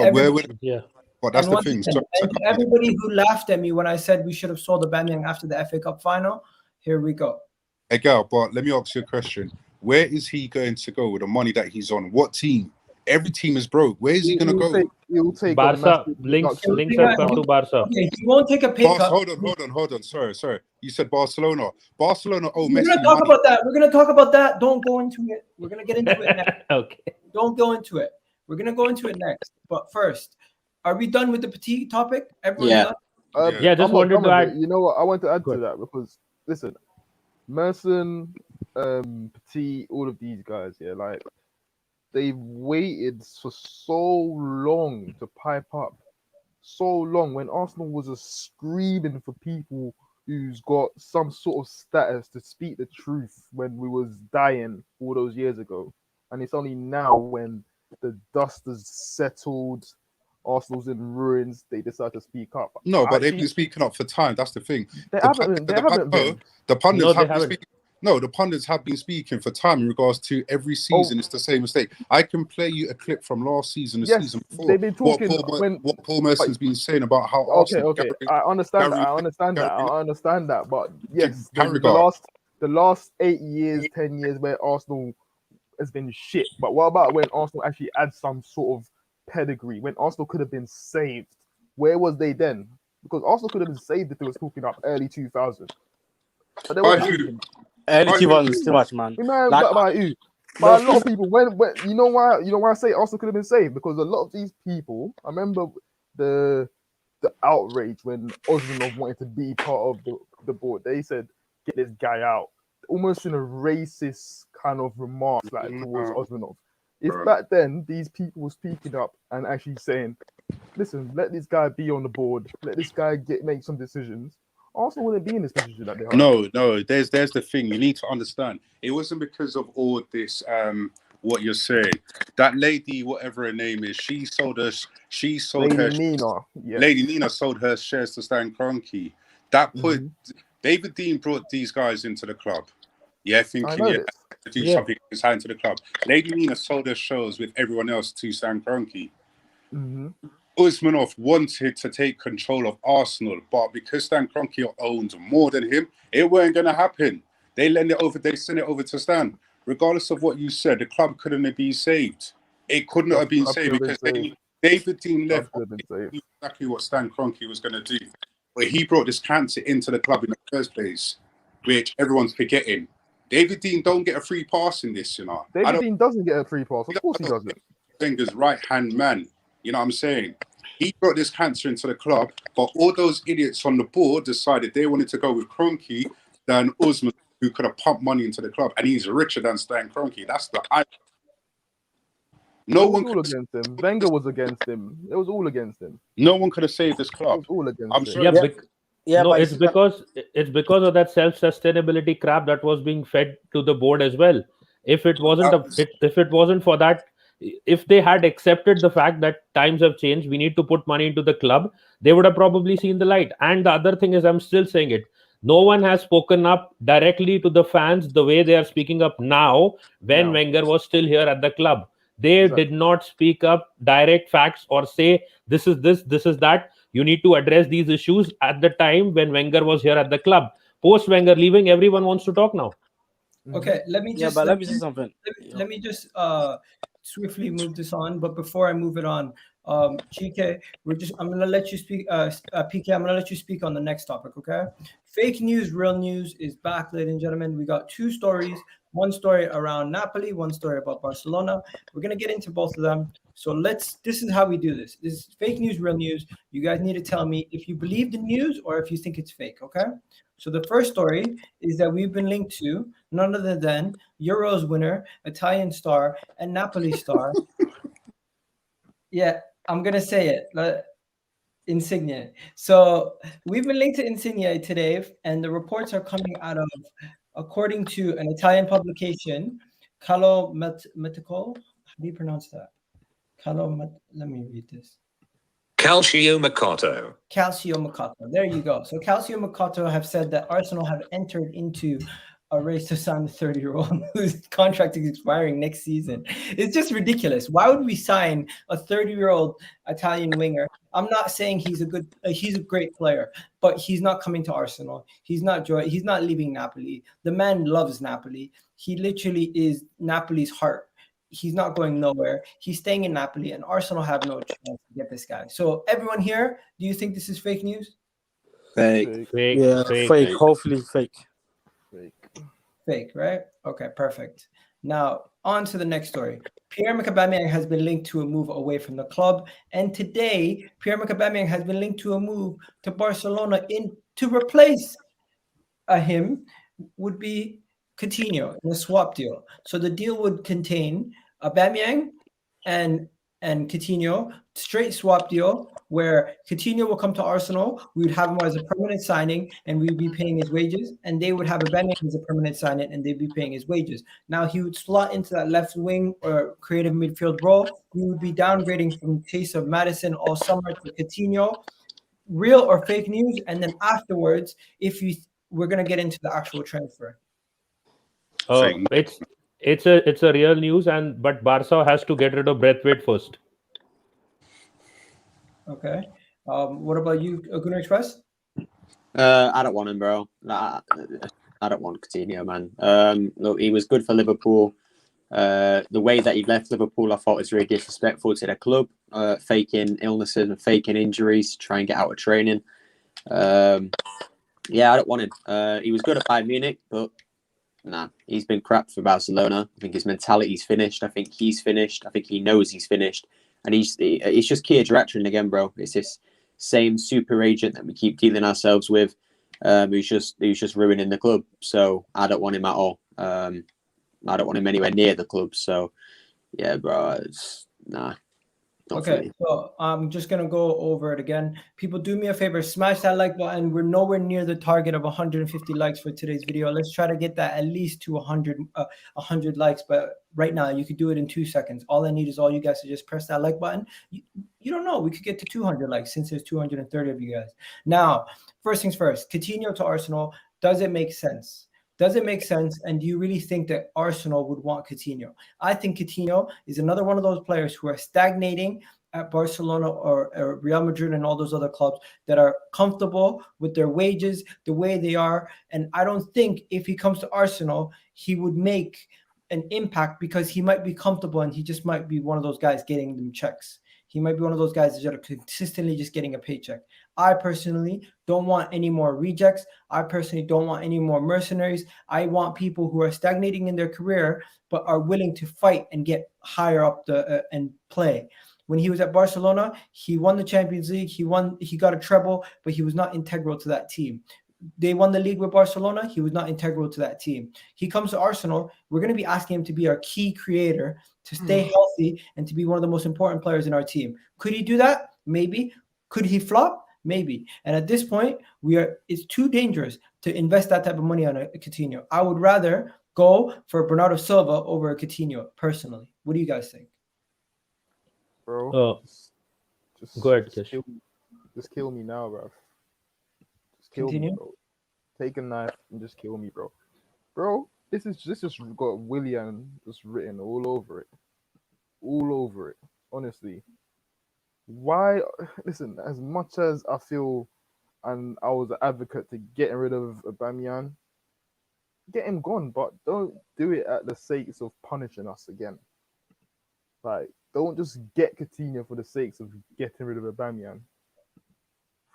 But that's the thing. And to everybody who laughed at me when I said we should have sold Aubameyang after the FA Cup final, here we go. Hey, Gal, but let me ask you a question. Where is he going to go with the money that he's on? What team? Every team is broke. Where is he going to go? He'll take Barca. Links have come to Barca. Okay, he won't take a pay cut. Hold on. Sorry. You said Barcelona. Barcelona. Oh, We're Messi. going to talk about that. We're going to talk about that. Don't go into it. We're going to get into it next. Okay. Don't go into it. We're going to go into it next. But first, are we done with the Petit topic? Just wanted to add. You know what? I want to add to that because, listen, Merson, Petit, all of these guys, yeah, like, they've waited for so long to pipe up. So long when Arsenal was a screaming for people who's got some sort of status to speak the truth when we was dying all those years ago. And it's only now when the dust has settled, Arsenal's in ruins, they decide to speak up. No, but they've been speaking up for time. That's the thing. The pundits have been speaking for time in regards to every season. It's the same mistake. I can play you a clip from last season, season before. They've been talking what Paul Merson's been saying about how Arsenal. I understand that. But yes, the last 8 years, 10 years where Arsenal has been shit. But what about when Arsenal actually had some sort of pedigree? When Arsenal could have been saved, where was they then? Because Arsenal could have been saved if they was talking up early 2000s. But they weren't. Early 2000s is too much, man. But a lot of people, when you know why I say Arsenal could have been saved, because a lot of these people, I remember the outrage when Osmanov wanted to be part of the board. They said, "Get this guy out," almost in a racist kind of remark, like towards Osmanov. If back then these people were speaking up and actually saying, "Listen, let this guy be on the board, let this guy make some decisions," Arsenal wouldn't be in this position that they are. No. There's the thing you need to understand. It wasn't because of all this what you're saying. That lady, whatever her name is, she sold us. She sold Lady her. Nina. Yeah. Lady Nina sold her shares to Stan Kroenke. That put David Dean brought these guys into the club. Yeah, I thinking know yeah, this. to do something inside to the club. Lady Nina sold her shows with everyone else to Stan Kroenke. Usmanov wanted to take control of Arsenal, but because Stan Kroenke owned more than him, it weren't going to happen. They lend it over. They sent it over to Stan. Regardless of what you said, the club couldn't have been saved. It couldn't have been saved because David Dean left. He knew exactly what Stan Kroenke was going to do, but he brought this cancer into the club in the first place, which everyone's forgetting. David Dean don't get a free pass in this, you know. David Dean doesn't get a free pass. Of course he doesn't. Wenger's right-hand man. You know what I'm saying? He brought this cancer into the club, but all those idiots on the board decided they wanted to go with Kroenke than Usman, who could have pumped money into the club, and he's richer than Stan Kroenke. That's the no one all against him. Wenger was against him. It was all against him. No one could have saved this club. It was all against I'm him. sure. No, it's because of that self-sustainability crap that was being fed to the board as well. If it wasn't for that, if they had accepted the fact that times have changed, we need to put money into the club, they would have probably seen the light. And the other thing is, I'm still saying it, no one has spoken up directly to the fans the way they are speaking up now when Wenger was still here at the club. They did not speak up direct facts or say this is this, this is that. You need to address these issues at the time when Wenger was here at the club. Post Wenger leaving, everyone wants to talk now. Okay, let me just let me say something. Let me just swiftly move this on. But before I move it on, GK, I'm gonna let you speak. PK, I'm gonna let you speak on the next topic. Okay, fake news, real news is back, ladies and gentlemen. We got two stories. One story around Napoli, one story about Barcelona. We're gonna get into both of them. So this is how we do this. This is fake news, real news. You guys need to tell me if you believe the news or if you think it's fake, okay? So the first story is that we've been linked to none other than Euros winner, Italian star, and Napoli star. Yeah, I'm gonna say it. Insigne. So we've been linked to Insigne today, and the reports are coming out of, according to an Italian publication, Calciomercato. How do you pronounce that? Let me read this. Calciomercato. Calciomercato. There you go. So Calciomercato have said that Arsenal have entered into a race to sign the 30-year-old whose contract is expiring next season. It's just ridiculous. Why would we sign a 30-year-old Italian winger? I'm not saying he's a great player, but he's not coming to Arsenal. He's not leaving Napoli. The man loves Napoli. He literally is Napoli's heart. He's not going nowhere. He's staying in Napoli, and Arsenal have no chance to get this guy. So everyone here, do you think this is fake news? Fake. Fake. Hopefully fake. Fake, right? Okay, perfect. Now, on to the next story. Pierre-Emerick Aubameyang has been linked to a move away from the club. And today, Pierre-Emerick Aubameyang has been linked to a move to Barcelona to replace him would be Coutinho in a swap deal. So the deal would contain Aubameyang and Coutinho, straight swap deal, where Coutinho will come to Arsenal. We would have him as a permanent signing, and we'd be paying his wages. And they would have Aubameyang as a permanent signing, and they'd be paying his wages. Now he would slot into that left wing or creative midfield role. We would be downgrading from the case of Maddison all summer to Coutinho. Real or fake news? And then afterwards, we're gonna get into the actual transfer. It's a real news, but Barca has to get rid of Braithwaite first. Okay. What about you, Gunnar Express? I don't want him, bro. I don't want Coutinho, man. Look, he was good for Liverpool. The way that he left Liverpool, I thought was really disrespectful to the club, faking illnesses and faking injuries to try and get out of training. Yeah, I don't want him. He was good at Bayern Munich, but nah, he's been crap for Barcelona. I think his mentality's finished. I think he's finished. I think he knows he's finished. And it's just Kia direction again, bro. It's this same super agent that we keep dealing ourselves with, who's just ruining the club. So I don't want him at all. I don't want him anywhere near the club. So yeah, bro, nah. Okay, so I'm just gonna go over it again. People, do me a favor, smash that like button. We're nowhere near the target of 150 likes for today's video. Let's try to get that at least to 100 likes. But right now, you could do it in 2 seconds. All I need is all you guys to just press that like button. You don't know, we could get to 200 likes since there's 230 of you guys. Now, first things first, Coutinho to Arsenal. Does it make sense? Does it make sense? And do you really think that Arsenal would want Coutinho? I think Coutinho is another one of those players who are stagnating at Barcelona or Real Madrid and all those other clubs that are comfortable with their wages, the way they are. And I don't think if he comes to Arsenal, he would make an impact because he might be comfortable and he just might be one of those guys getting them checks. He might be one of those guys that are consistently just getting a paycheck. I personally don't want any more rejects. I personally don't want any more mercenaries. I want people who are stagnating in their career but are willing to fight and get higher up and play. When he was at Barcelona, he won the Champions League. He got a treble, but he was not integral to that team. They won the league with Barcelona. He was not integral to that team. He comes to Arsenal. We're going to be asking him to be our key creator, to stay healthy, and to be one of the most important players in our team. Could he do that? Maybe. Could he flop? Maybe. And at this point, it's too dangerous to invest that type of money on a Coutinho. I would rather go for Bernardo Silva over a Coutinho, personally. What do you guys think? Bro, go ahead, Kish. Just kill me now, bro. Just kill me, bro. Take a knife and just kill me, bro. Bro, this just got Willian just written all over it. All over it. Honestly. Why? Listen, as much as I feel and I was an advocate to getting rid of Aubameyang, get him gone, but don't do it at the sake of punishing us again. Like, don't just get Coutinho for the sake of getting rid of Aubameyang.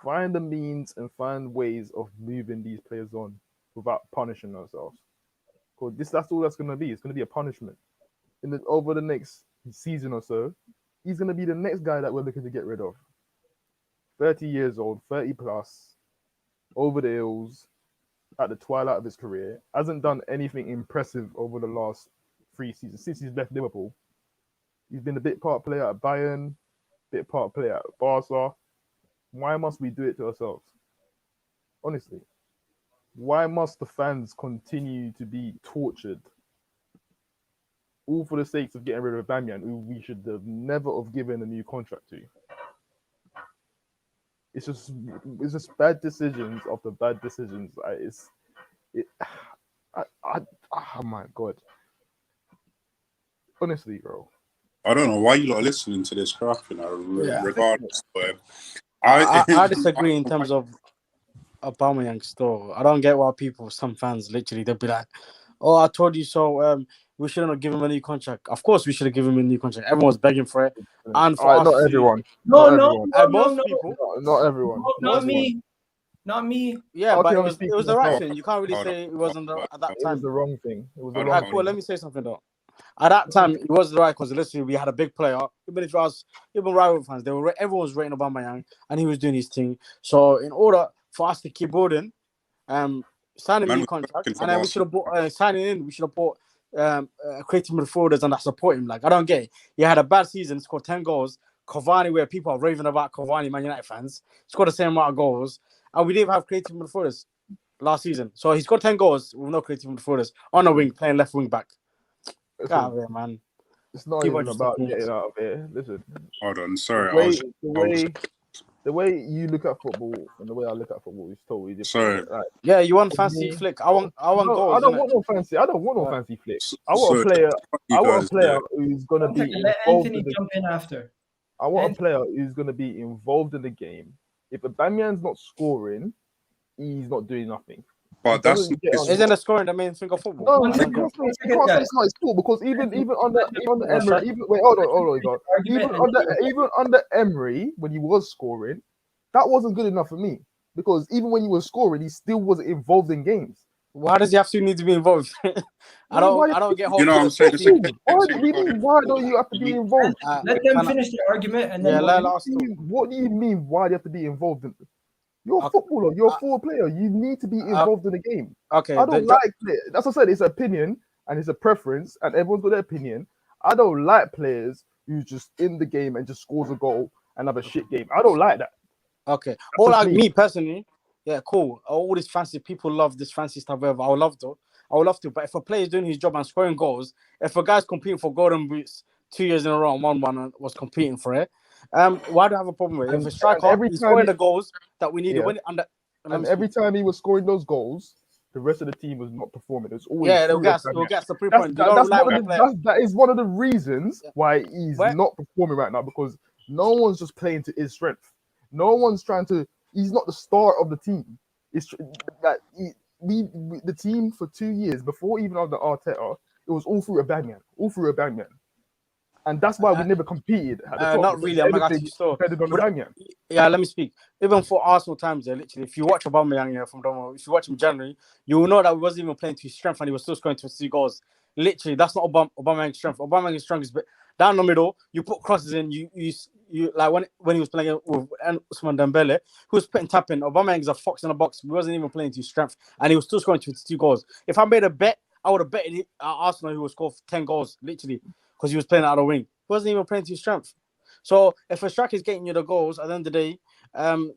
Find the means and find ways of moving these players on without punishing ourselves. Because that's all that's going to be. It's going to be a punishment. Over the next season or so, he's going to be the next guy that we're looking to get rid of. 30 years old, 30 plus, over the hills, at the twilight of his career. Hasn't done anything impressive over the last 3 seasons. Since he's left Liverpool, he's been a bit part player at Bayern, bit part player at Barca. Why must we do it to ourselves? Honestly. Why must the fans continue to be tortured? All for the sake of getting rid of Aubameyang, who we should have never have given a new contract to. It's just bad decisions after bad decisions. Oh my God. Honestly, bro. I don't know why you lot are listening to this crap, you know, regardless. But I disagree in terms of Aubameyang still. I don't get why some fans literally, they'll be like, oh, I told you so. We shouldn't have given him a new contract. Of course, we should have given him a new contract. Everyone's begging for it. And for us, not everyone. No, most people. Not everyone. Not me. Not me. Yeah, Okay, but it was the right thing. You can't really say it wasn't at that time. It was the wrong thing. It was the Hold wrong on. Cool, let me say something though. At that time, it was the right because literally we had a big player. Even rival fans, everyone was rating Aubameyang, and he was doing his thing. So in order for us to keep building, signing a new contract, and then we should have bought we should have bought creative midfielders and that support him. Like, I don't get it. He had a bad season, scored 10 goals. Cavani, where people are raving about Cavani, Man United fans, scored the same amount of goals, and we didn't have creative midfielders last season. So he scored 10 goals with no creative midfielders on a wing, playing left wing back. Get out of here, man. It's not even about getting out of here. Listen. Hold on, sorry. The way you look at football and the way I look at football is totally different. Sorry. Right? Yeah, you want fancy flick. I want goals. I don't want no fancy flick. I want a player who's gonna be Let Anthony jump in after. I want a player who's gonna be involved in the game. If Aubameyang's not scoring, he's not doing nothing. But isn't the scoring the main thing of football? No, you can't say it's not his fault because even under Emery, even under Emery, when he was scoring, that wasn't good enough for me. Because even when he was scoring, he still wasn't involved in games. Why does he have to need to be involved? I don't get. You know what I'm saying? Why don't you have to be involved? Let them finish the argument and then. What do you mean? Why do you have to be involved in? You're a footballer. You're a forward player. You need to be involved in the game. Okay. I don't like it. That's what I said. It's an opinion and it's a preference, and everyone's got their opinion. I don't like players who's just in the game and just scores a goal and have a shit game. I don't like that. Okay. All just like me. me personally, yeah, cool. All this fancy people love this fancy stuff. Whatever. I would love to. But if a player is doing his job and scoring goals, if a guy's competing for golden boots 2 years in a row and won and was competing for it, why do I have a problem with it? If a striker is scoring the goals that we need to win, and every time he was scoring those goals, the rest of the team was not performing. It's always they'll get the 3 points. That is one of the reasons why he's not performing right now, because no one's just playing to his strength. No one's trying to. He's not the star of the team. It's that the team for 2 years before even under Arteta, it was all through Aubameyang, and that's why we never competed at the top. Not really. I'm not actually sure. Yeah, let me speak. Even for Arsenal times, literally, if you watch Aubameyang from Domo, if you watch him in January, you will know that he wasn't even playing to his strength and he was still scoring 22 goals. Literally, that's not Aubameyang's strength. Aubameyang's strength is down the middle. You put crosses in. You like when he was playing with Ousmane Dembele, who was putting tapping. Aubameyang is a fox in a box. He wasn't even playing to his strength, and he was still scoring 22 goals. If I made a bet, I would have betted Arsenal who would score 10 goals, literally, because he was playing out of the wing. He wasn't even playing to his strength. So if a striker is getting you the goals at the end of the day,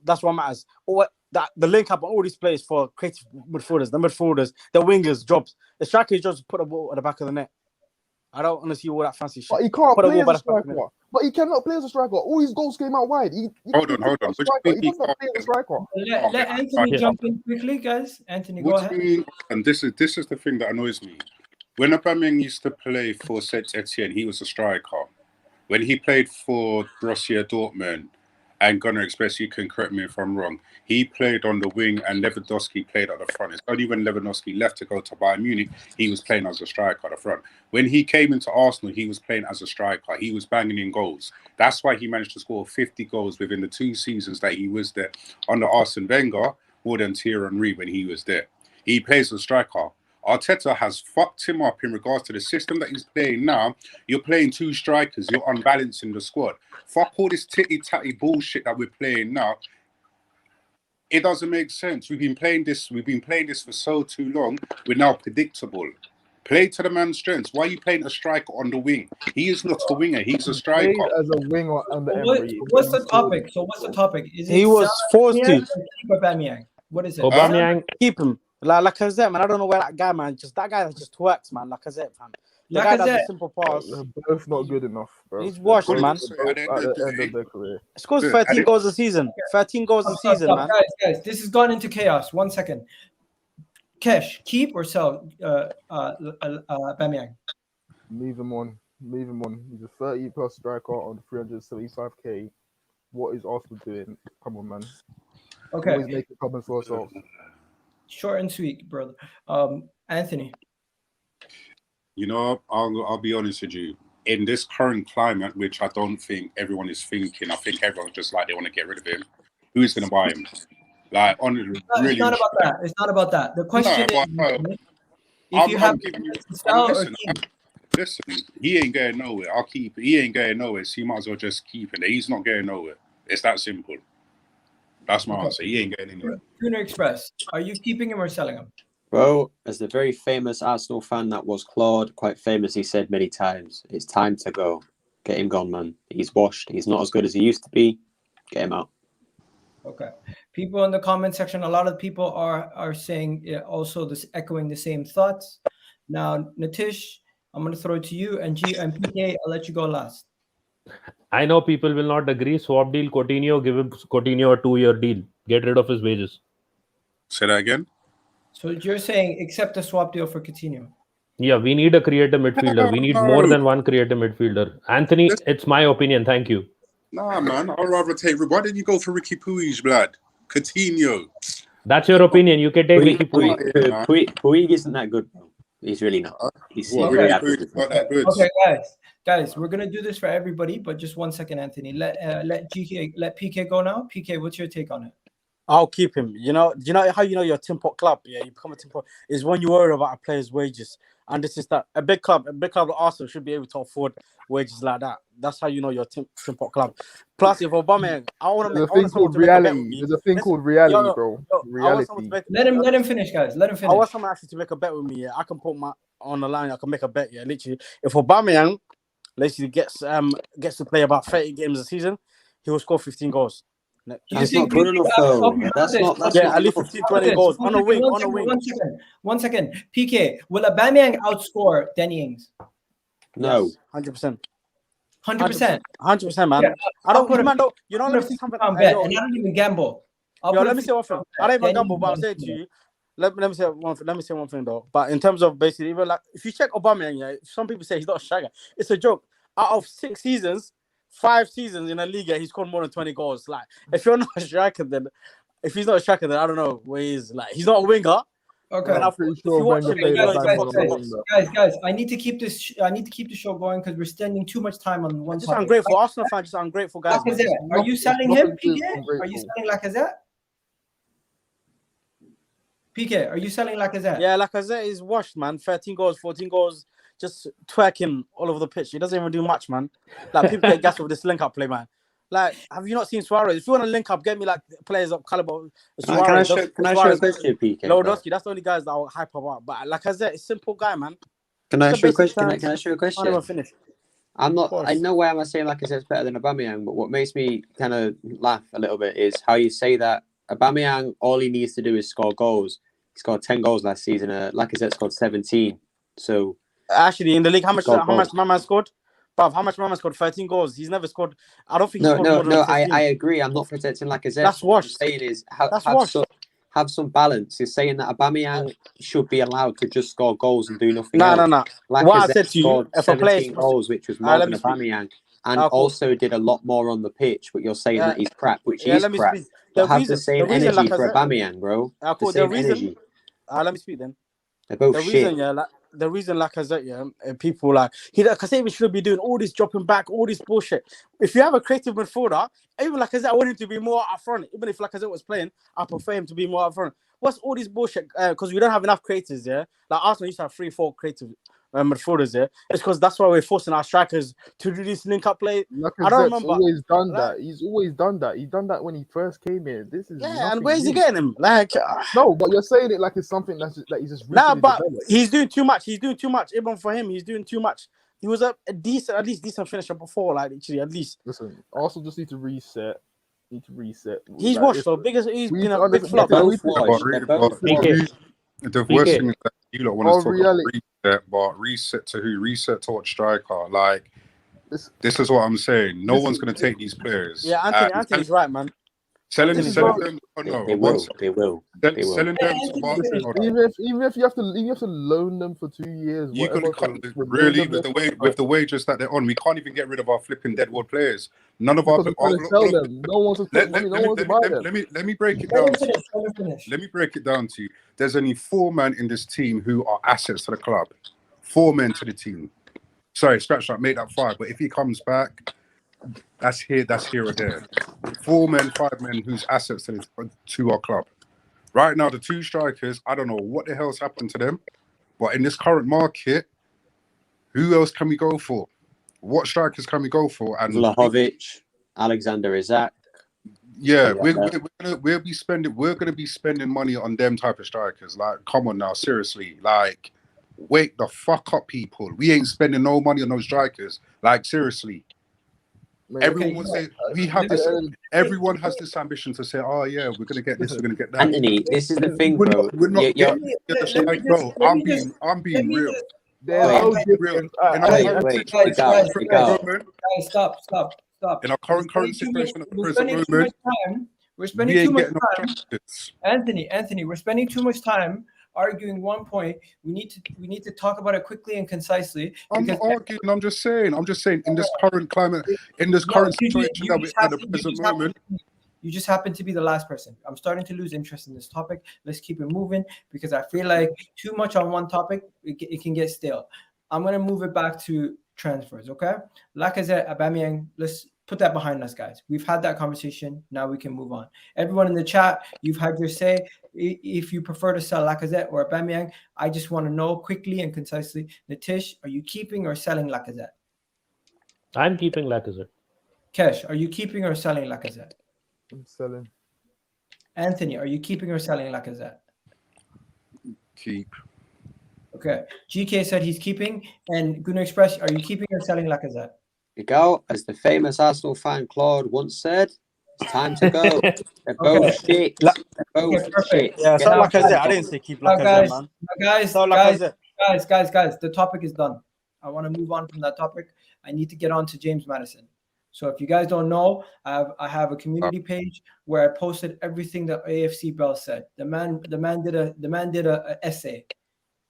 that's what matters. The link up on all these players for creative midfielders, the wingers' jobs. The striker is just put the ball at the back of the net. I don't want to see all that fancy shit. But he can't play as a striker. But he cannot play as a striker. All his goals came out wide. Hold on. He does not play as a striker. Let Anthony jump in quickly, guys. Anthony, go ahead. And this is the thing that annoys me. When Aubameyang used to play for Saint Etienne, he was a striker. When he played for Borussia Dortmund and Gunnar Express, you can correct me if I'm wrong, he played on the wing and Lewandowski played at the front. It's only when Lewandowski left to go to Bayern Munich, he was playing as a striker at the front. When he came into Arsenal, he was playing as a striker. He was banging in goals. That's why he managed to score 50 goals within the 2 seasons that he was there. Under Arsene Wenger, more than Thierry Henry when he was there. He plays as a striker. Arteta has fucked him up in regards to the system that he's playing now. You're playing 2 strikers. You're unbalancing the squad. Fuck all this titty-tatty bullshit that we're playing now. It doesn't make sense. We've been playing this for so too long. We're now predictable. Play to the man's strengths. Why are you playing a striker on the wing? He is not a winger. He's a striker. As a winger under Emery. What's the topic? So what's the topic? Is it he was forced to keep Aubameyang? What is it? Aubameyang. Keep him. Like Lacazette, man. I don't know where that guy, man. That guy just twerks, man. Lacazette, man. The guy does a simple pass. They're both not good enough, bro. He's washed, man. At the end of their career. Scores 13 goals a season. 13 goals a season, man. Guys, this has gone into chaos. 1 second. Kesh, keep or sell Aubameyang? Leave him on. He's a 30+ striker on 375k. What is Arsenal doing? Come on, man. Okay. Always making problems for ourselves. Short and sweet, brother. Anthony. You know, I'll be honest with you. In this current climate, which I don't think everyone is thinking, I think everyone's just like they want to get rid of him. Who is going to buy him? Like, honestly, it's not about that. It's not about that. The question is, if you have to sell or keep. Listen, he ain't going nowhere. I'll keep it. He ain't going nowhere, so you might as well just keep it. He's not going nowhere. It's that simple. That's my answer. He ain't going anywhere. Gunnar Express, are you keeping him or selling him? Well, as the very famous Arsenal fan that was Claude, quite famous, he said many times, it's time to go. Get him gone, man. He's washed. He's not as good as he used to be. Get him out. Okay. People in the comment section, a lot of people are saying also this, echoing the same thoughts. Now, Nitish, I'm going to throw it to you, and PK, I'll let you go last. I know people will not agree. Swap deal Coutinho, give him Coutinho a 2-year deal. Get rid of his wages. Say that again? So you're saying accept a swap deal for Coutinho? Yeah, we need a creative midfielder. We need more than one creative midfielder. Anthony, it's my opinion. Thank you. Nah, man. I'd rather take... Why didn't you go for Ricky Puig, blood? Coutinho. That's your opinion. You can take Ricky Puig. Puig isn't that good, bro. He's really not. He's very average. Okay, guys, we're gonna do this for everybody, but just 1 second, Anthony. Let PK go now. PK, what's your take on it? I'll keep him. You know how you know your tin pot club? Yeah, you become a tin pot is when you worry about a player's wages. And this is that a big club like Arsenal should be able to afford wages like that. That's how you know your tin pot club. Plus, if Aubameyang, there's a thing called reality. There's a thing called reality, bro. Reality. Let him finish, guys. Let him finish. I want someone actually to make a bet with me. Yeah, I can put my on the line. I can make a bet. Yeah, literally. If Aubameyang literally gets to play about 30 games a season, he will score 15 goals. That's not good enough, though. That's not At least enough. 15, 20 goals on a wing. One second. PK, will Aubameyang outscore Danny Ings? No. Yes, 100%. 100%. 100%, man. Yeah, I don't, put man, don't, you know, let me see something. and I don't even gamble. Let me say one thing. I don't even gamble, but I'm saying to you, let me say one thing though. But in terms of basically, even like if you check Aubameyang, yeah, some people say he's not a striker. It's a joke. Out of 6 seasons, 5 seasons in a league, he scored more than 20 goals. Like, if you're not a striker, then if he's not a striker, then I don't know where he is. Like, he's not a winger. Okay. I'm pretty sure guys, I need to keep this. I need to keep the show going because we're spending too much time on one. Just ungrateful Arsenal fans. Just ungrateful guys. Are you selling him, PK? Are you selling Lacazette? PK, are you selling Lacazette? Yeah, Lacazette is washed, man. 13 goals, 14 goals, just twerking all over the pitch. He doesn't even do much, man. Like, people get gassed with this link-up play, man. Like, have you not seen Suarez? If you want to link up, get me like players of caliber. Suarez, can I show a question, PK? Lewandowski, that's the only guys that I'll hype about. But Lacazette is a simple guy, man. Can I show a question? Can I show a question? I'll never finish. I'm not. I know why am I saying Lacazette's better than Aubameyang, but what makes me kind of laugh a little bit is how you say that Aubameyang, all he needs to do is score goals. He scored 10 goals last season. Lacazette scored 17. So actually, in the league, how much my man scored? Bruv, how much my man scored? 13 goals. He's never scored. I don't think. No. I agree. I'm not protecting Lacazette. That's washed. What I'm saying is have some balance. You're saying that Aubameyang should be allowed to just score goals and do nothing else. No. Lacazette What I said to you, if 17 goals, which was more than Aubameyang, and also did a lot more on the pitch. But you're saying that he's crap, which is crap. But have the same energy for Aubameyang, bro. The same energy. Let me speak then. They're both shit. The reason Lacazette, and people like Lacazette should be doing all this dropping back, all this bullshit. If you have a creative midfielder, even Lacazette, I want him to be more up front. Even if Lacazette was playing, I prefer him to be more up front. What's all this bullshit? Because we don't have enough creators, yeah. Like Arsenal used to have 3-4 creative midfielders, yeah. It's because that's why we're forcing our strikers to do this link-up play. I don't remember. Always done that. He's always done that. He done that when he first came in. This is and where's he getting him? Like no, but you're saying it like it's something that's just like he's just but developed. He's doing too much. Even for him, he's doing too much. He was at least decent finisher before, like actually at least. Listen, also just need to reset. He's washed though. He's been a big flop. The worst thing is that you lot want to talk about reset, but reset to who? Reset to what striker? Like, this is what I'm saying. No one's going to take these players. Yeah, Anthony's right, man. Selling them. Oh, no, they will. Selling them. Even if you have to loan them for 2 years. You can really with the wages that they're on, we can't even get rid of our flipping deadwood players. None of our. No one wants to spend money. No one wants to buy them. Let me break it down. Let me break it down to you. There's only 4 men in this team who are assets to the club. 4 men to the team. Sorry, scratch that. Made that 5. But if he comes back, that's here or there. 4 men, 5 men whose assets to our club. Right now, the 2 strikers, I don't know what the hell's happened to them, but in this current market, who else can we go for? What strikers can we go for? And Vlahovic, Alexander Isak. Yeah, we're gonna be spending money on them type of strikers. Like, come on now, seriously. Like, wake the fuck up, people. We ain't spending no money on those strikers. Like, seriously. Everyone will say we have this. Everyone has this ambition to say, "Oh yeah, we're gonna get this, we're gonna get that." Anthony, this is the thing, bro. We're not getting like, bro. I'm being real. Stop. In our current situation at the present moment, we're spending too much time. Anthony, we're spending too much time arguing one point. We need to talk about it quickly and concisely. I'm not arguing. I'm just saying. In this current climate, in this current situation that we're at the present moment. You just happen to be the last person. I'm starting to lose interest in this topic. Let's keep it moving because I feel like too much on one topic, it can get stale. I'm going to move it back to transfers, okay? Lacazette, Aubameyang, let's put that behind us, guys. We've had that conversation. Now we can move on. Everyone in the chat, you've had your say. If you prefer to sell Lacazette or Aubameyang, I just want to know quickly and concisely. Nitish, are you keeping or selling Lacazette? I'm keeping Lacazette. Kesh, are you keeping or selling Lacazette? I'm selling. Anthony, are you keeping or selling Lacazette? Keep. Okay. GK said he's keeping. And Gunnar Express, are you keeping or selling Lacazette? You go, as the famous Arsenal fan Claude once said, it's time to go. They're both shit. La- They're both Okay, perfect. shit. Yeah, Get so out. Lacazette. I didn't say keep Lacazette, man. So Lacazette. Guys, the topic is done. I want to move on from that topic. I need to get on to James Maddison. So if you guys don't know, I have a community page where I posted everything that AFC Bell said. The man did a essay.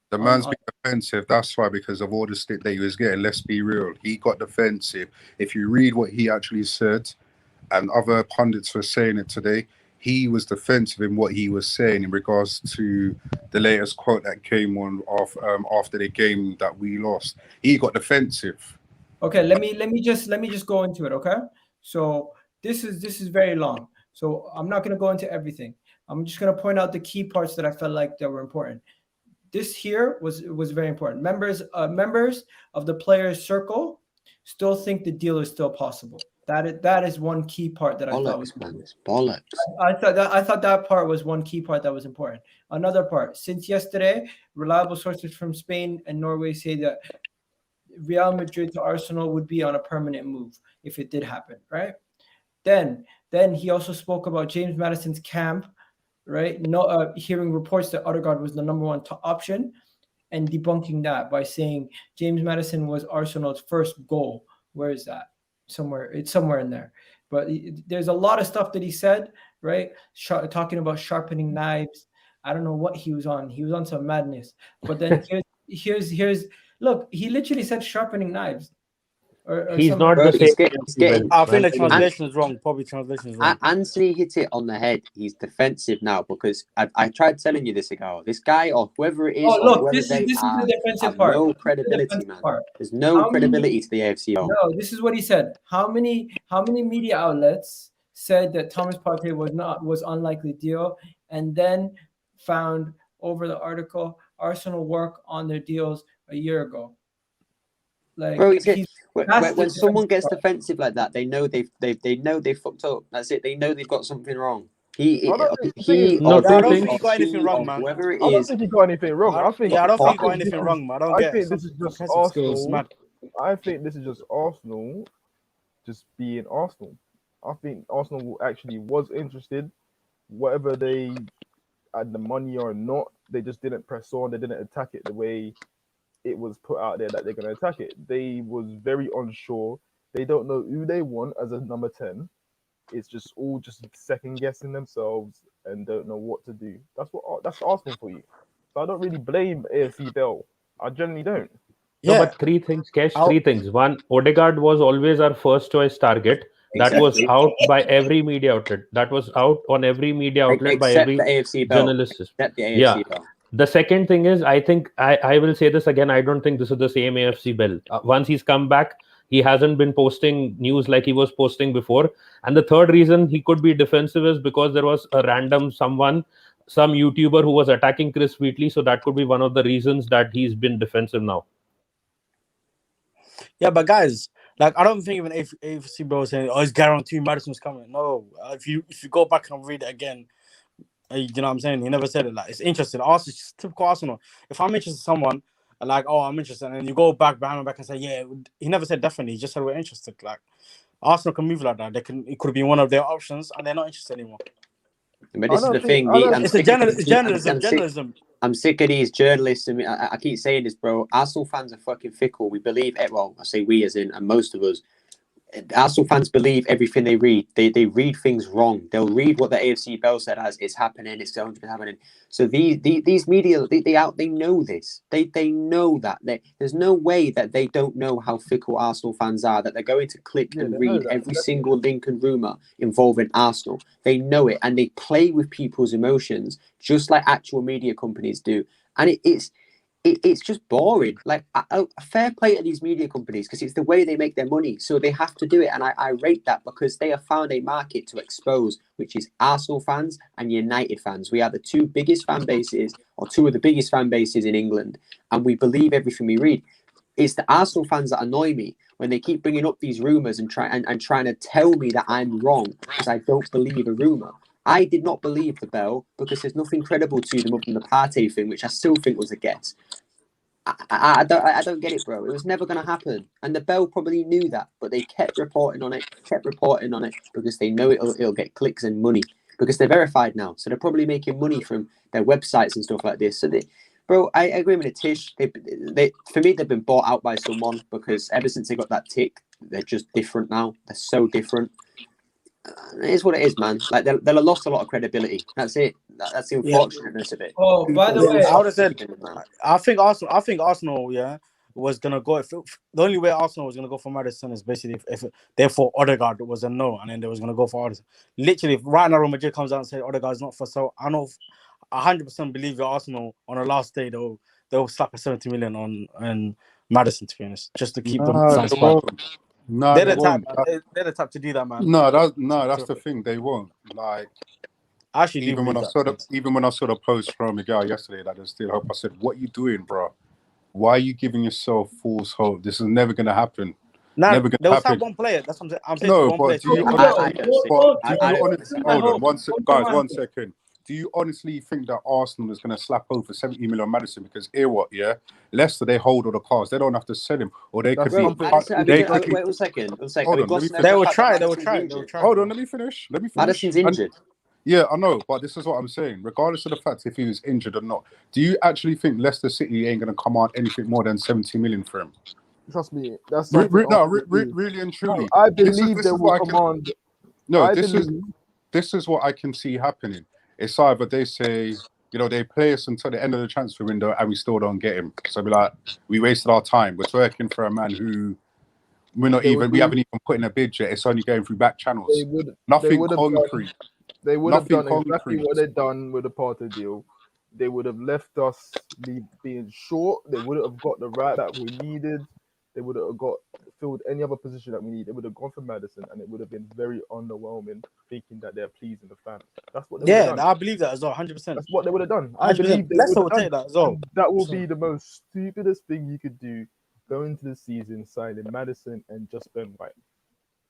The man's been defensive. That's why, because of all the stick that he was getting. Let's be real. He got defensive. If you read what he actually said, and other pundits were saying it today, he was defensive in what he was saying in regards to the latest quote that came on off after the game that we lost. He got defensive. Okay, let me just go into it. Okay, so this is very long, so I'm not going to go into everything. I'm just going to point out the key parts that I felt like that were important. This here was very important. Members of the players' circle still think the deal is still possible. That is one key part that I thought was bollocks. I thought that part was one key part that was important. Another part, since yesterday, reliable sources from Spain and Norway say that Real Madrid to Arsenal would be on a permanent move if it did happen, right? Then he also spoke about James Maddison's camp, right? Hearing reports that Ødegaard was the number one option, and debunking that by saying James Maddison was Arsenal's first goal. Where is that? It's somewhere in there. But there's a lot of stuff that he said, right? Talking about sharpening knives. I don't know what he was on. He was on some madness. But then here's look, he literally said sharpening knives. He's not the same. I think the translation is wrong. Probably translation is wrong. Anthony hit it on the head. He's defensive now because I tried telling you this ago. This guy or whoever it is, this is the defensive part. No credibility, man. There's no credibility to the AFC. No, this is what he said. How many media outlets said that Thomas Partey was unlikely deal, and then found over the article Arsenal work on their deals a year ago. Like, bro, when someone gets defensive like that, they know they fucked up. That's it. They know they've got something wrong. I don't think he got anything wrong, man. I don't think he got anything wrong. I don't think he got anything wrong, man. I think this is just Arsenal. I think this is just Arsenal just being Arsenal. I think Arsenal actually was interested, whether they had the money or not. They just didn't press on. They didn't attack it the way it was put out there that they're going to attack it. They was very unsure. They don't know who they want as a number 10. It's just all just second guessing themselves and don't know what to do. That's Arsenal for you. So I don't really blame AFC Bell. I generally don't. Yeah, no, but three things. One, Ødegaard was always our first choice target. That was out by every media outlet. That was out on every media outlet by every journalist. Yeah. The second thing is, I think I will say this again. I don't think this is the same AFC Bell. Once he's come back, he hasn't been posting news like he was posting before. And the third reason he could be defensive is because there was a random some YouTuber who was attacking Chris Wheatley. So that could be one of the reasons that he's been defensive now. Yeah, but guys, like, I don't think even AFC Bell was saying, "Oh, it's guaranteed Maddison's coming." No, if you go back and read it again, you know what I'm saying? He never said it. Like, it's interesting. Arsenal, it's typical Arsenal. If I'm interested in someone, like, oh, I'm interested, and you go back behind my back and say, yeah, he never said definitely. He just said we're interested. Like, Arsenal can move like that. It could be one of their options, and they're not interested anymore. But this is the thing. It's journalism. I'm sick of these journalists. I mean, I keep saying this, bro. Arsenal fans are fucking fickle. We believe it. Well, I say we as in, and most of us. Arsenal fans believe everything they read. They read things wrong. They'll read what the AFC Bell said as it's happening. It's going to be happening. So these media, they know this. They know that. There's no way that they don't know how fickle Arsenal fans are. That they're going to click and read every single link and rumor involving Arsenal. They know it, and they play with people's emotions just like actual media companies do. And it's just boring. Like, a fair play to these media companies, because it's the way they make their money. So they have to do it. And I rate that, because they have found a market to expose, which is Arsenal fans and United fans. We are the two biggest fan bases, or two of the biggest fan bases in England. And we believe everything we read. It's the Arsenal fans that annoy me when they keep bringing up these rumours and trying to tell me that I'm wrong because I don't believe a rumour. I did not believe the Bell because there's nothing credible to them other than the Partey thing, which I still think was a guess. I don't get it, bro. It was never going to happen, and the Bell probably knew that, but they kept reporting on it, because they know it'll get clicks and money because they're verified now, so they're probably making money from their websites and stuff like this. So bro, I agree with Tish. They for me, they've been bought out by someone because ever since they got that tick, they're just different now. They're so different. It is what it is, man. Like they'll have lost a lot of credibility. That's it. That's the unfortunateness of it. Oh, by the way, I would have said, I think Arsenal, yeah, was gonna go. The only way Arsenal was gonna go for Maddison is basically if therefore Ødegaard was a no, and then they was gonna go for Maddison. Literally, if right now Real Madrid comes out and says Ødegaard's not for sale, I know 100% believe that Arsenal on the last day they'll slap a 70 million on Maddison, to be honest, just to keep them fans back. No, They're they the won't. they're the type to do that, man. No, that's the thing. They won't. Like, I actually even when I saw the post from Miguel yesterday, that there's still hope. I said, "What are you doing, bro? Why are you giving yourself false hope? This is never gonna happen. Never There gonna was happen." one player. That's what I'm saying. No, One but player. do you honestly? Hold on, 1 second, guys. 1 second. Do you honestly think that Arsenal is going to slap over 70 million on Madison? Because hear what, yeah, Leicester, they hold all the cards. They don't have to sell him, or they could be. Wait 1 second. Hold on, They will try. Hold on, let me finish. Maddison's injured. Yeah, I know, but this is what I'm saying. Regardless of the fact if he was injured or not, do you actually think Leicester City ain't going to come out anything more than 70 million for him? Trust me, that's really and truly. I believe they will command. No, this is what I can see happening. It's either they say, they play us until the end of the transfer window and we still don't get him. So be like, we wasted our time. We're working for a man who we haven't even put in a bid yet. It's only going through back channels. Nothing concrete. They would have done exactly what they've done with the PETIT deal. They would have left us being short. They would have got the right that we needed. They would have filled any other position that we need. They would have gone for Maddison, and it would have been very underwhelming, thinking that they're pleasing the fans. That's what they would have done. I believe that as well, 100%. That's what they would have done. I believe Leicester will take that as well. That will be the most stupidest thing you could do going into the season, signing Maddison and just Ben White.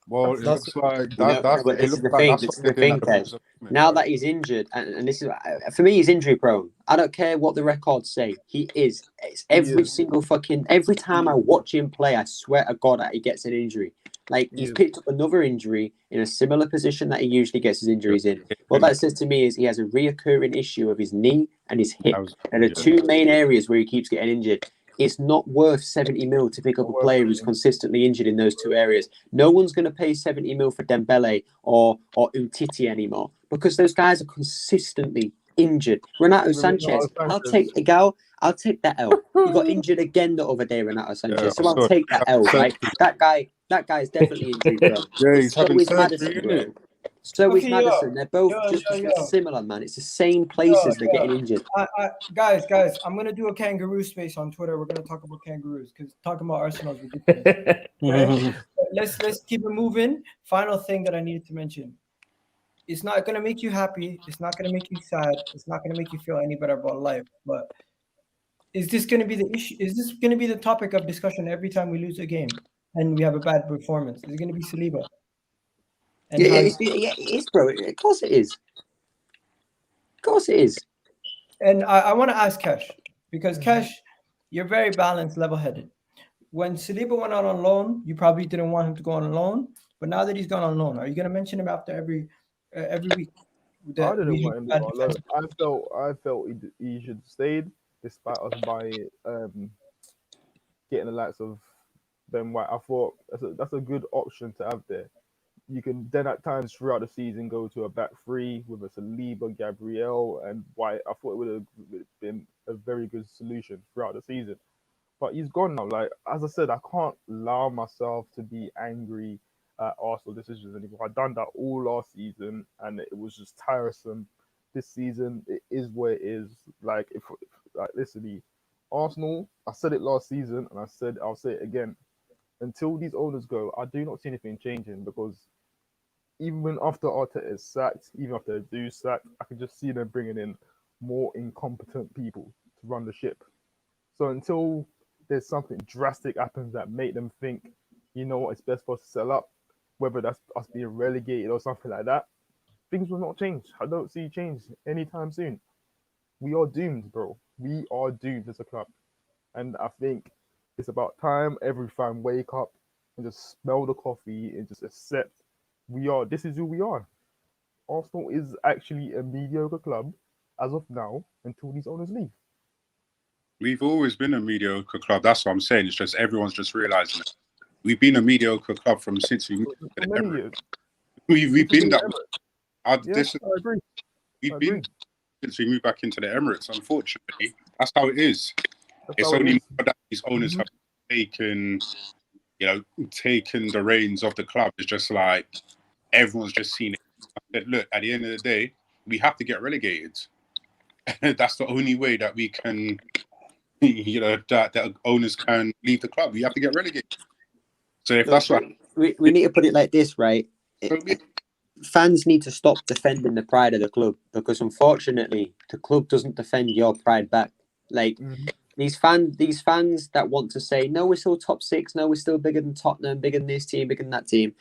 Well, it looks like this is the thing, Kev. Now that he's injured, and this is for me, he's injury prone. I don't care what the records say. He is. It's every time I watch him play, I swear to God that he gets an injury. Like he's picked up another injury in a similar position that he usually gets his injuries in. What that says to me is he has a reoccurring issue of his knee and his hip, and the two main areas where he keeps getting injured. It's not worth 70 mil to pick up a player who's consistently injured in those two areas. No one's going to pay 70 mil for Dembele or Umtiti anymore because those guys are consistently injured. Renato Sanchez, I'll take that L. He got injured again the other day, Renato Sanchez. So I'll take that L, right? That guy is definitely injured, bro. Yeah, he's having surgery, isn't it? So is Maddison. They're both just similar, man. It's the same places they're getting injured. Guys, I'm gonna do a kangaroo space on Twitter. We're gonna talk about kangaroos because talking about Arsenal is ridiculous. Right? Let's keep it moving. Final thing that I needed to mention. It's not gonna make you happy. It's not gonna make you sad. It's not gonna make you feel any better about life. But is this gonna be the issue? Is this gonna be the topic of discussion every time we lose a game and we have a bad performance? Is it gonna be Saliba? And it is, bro. Of course it is. Of course it is. And I want to ask Kesh, because Kesh, you're very balanced, level-headed. When Saliba went out on loan, you probably didn't want him to go on loan. But now that he's gone on loan, are you going to mention him after every week? I didn't want him to go on loan. I felt he should have stayed, despite us by getting the likes of Ben White. I thought that's a good option to have there. You can then at times throughout the season go to a back three with a Saliba, Gabriel, and White. I thought it would have been a very good solution throughout the season. But he's gone now. Like, as I said, I can't allow myself to be angry at Arsenal decisions anymore. I've done that all last season, and it was just tiresome. This season, it is what it is. Like, listen, Arsenal, I said it last season, and I'll say it again. Until these owners go, I do not see anything changing, because even after Arteta is sacked, even after they do sack, I can just see them bringing in more incompetent people to run the ship. So until there's something drastic happens that make them think, you know what, it's best for us to sell up, whether that's us being relegated or something like that, things will not change. I don't see change anytime soon. We are doomed, bro. We are doomed as a club. And I think it's about time every fan wake up and just smell the coffee and just accept this is who we are. Arsenal is actually a mediocre club as of now until these owners leave. We've always been a mediocre club. That's what I'm saying. It's just everyone's just realizing it. We've been a mediocre club since we moved to the For many Emirates. years. We've been that. Yes, I agree. We've been since we moved back into the Emirates. Unfortunately, that's how it is. It's only more that these owners have taken the reins of the club. It's just like everyone's just seen it. I said, look, at the end of the day, we have to get relegated. That's the only way that we can, that owners can leave the club. We have to get relegated. So if that's what we need to put it like this, right? Fans need to stop defending the pride of the club, because unfortunately the club doesn't defend your pride back. Like these fans that want to say, no, we're still top 6, no, we're still bigger than Tottenham, bigger than this team, bigger than that team.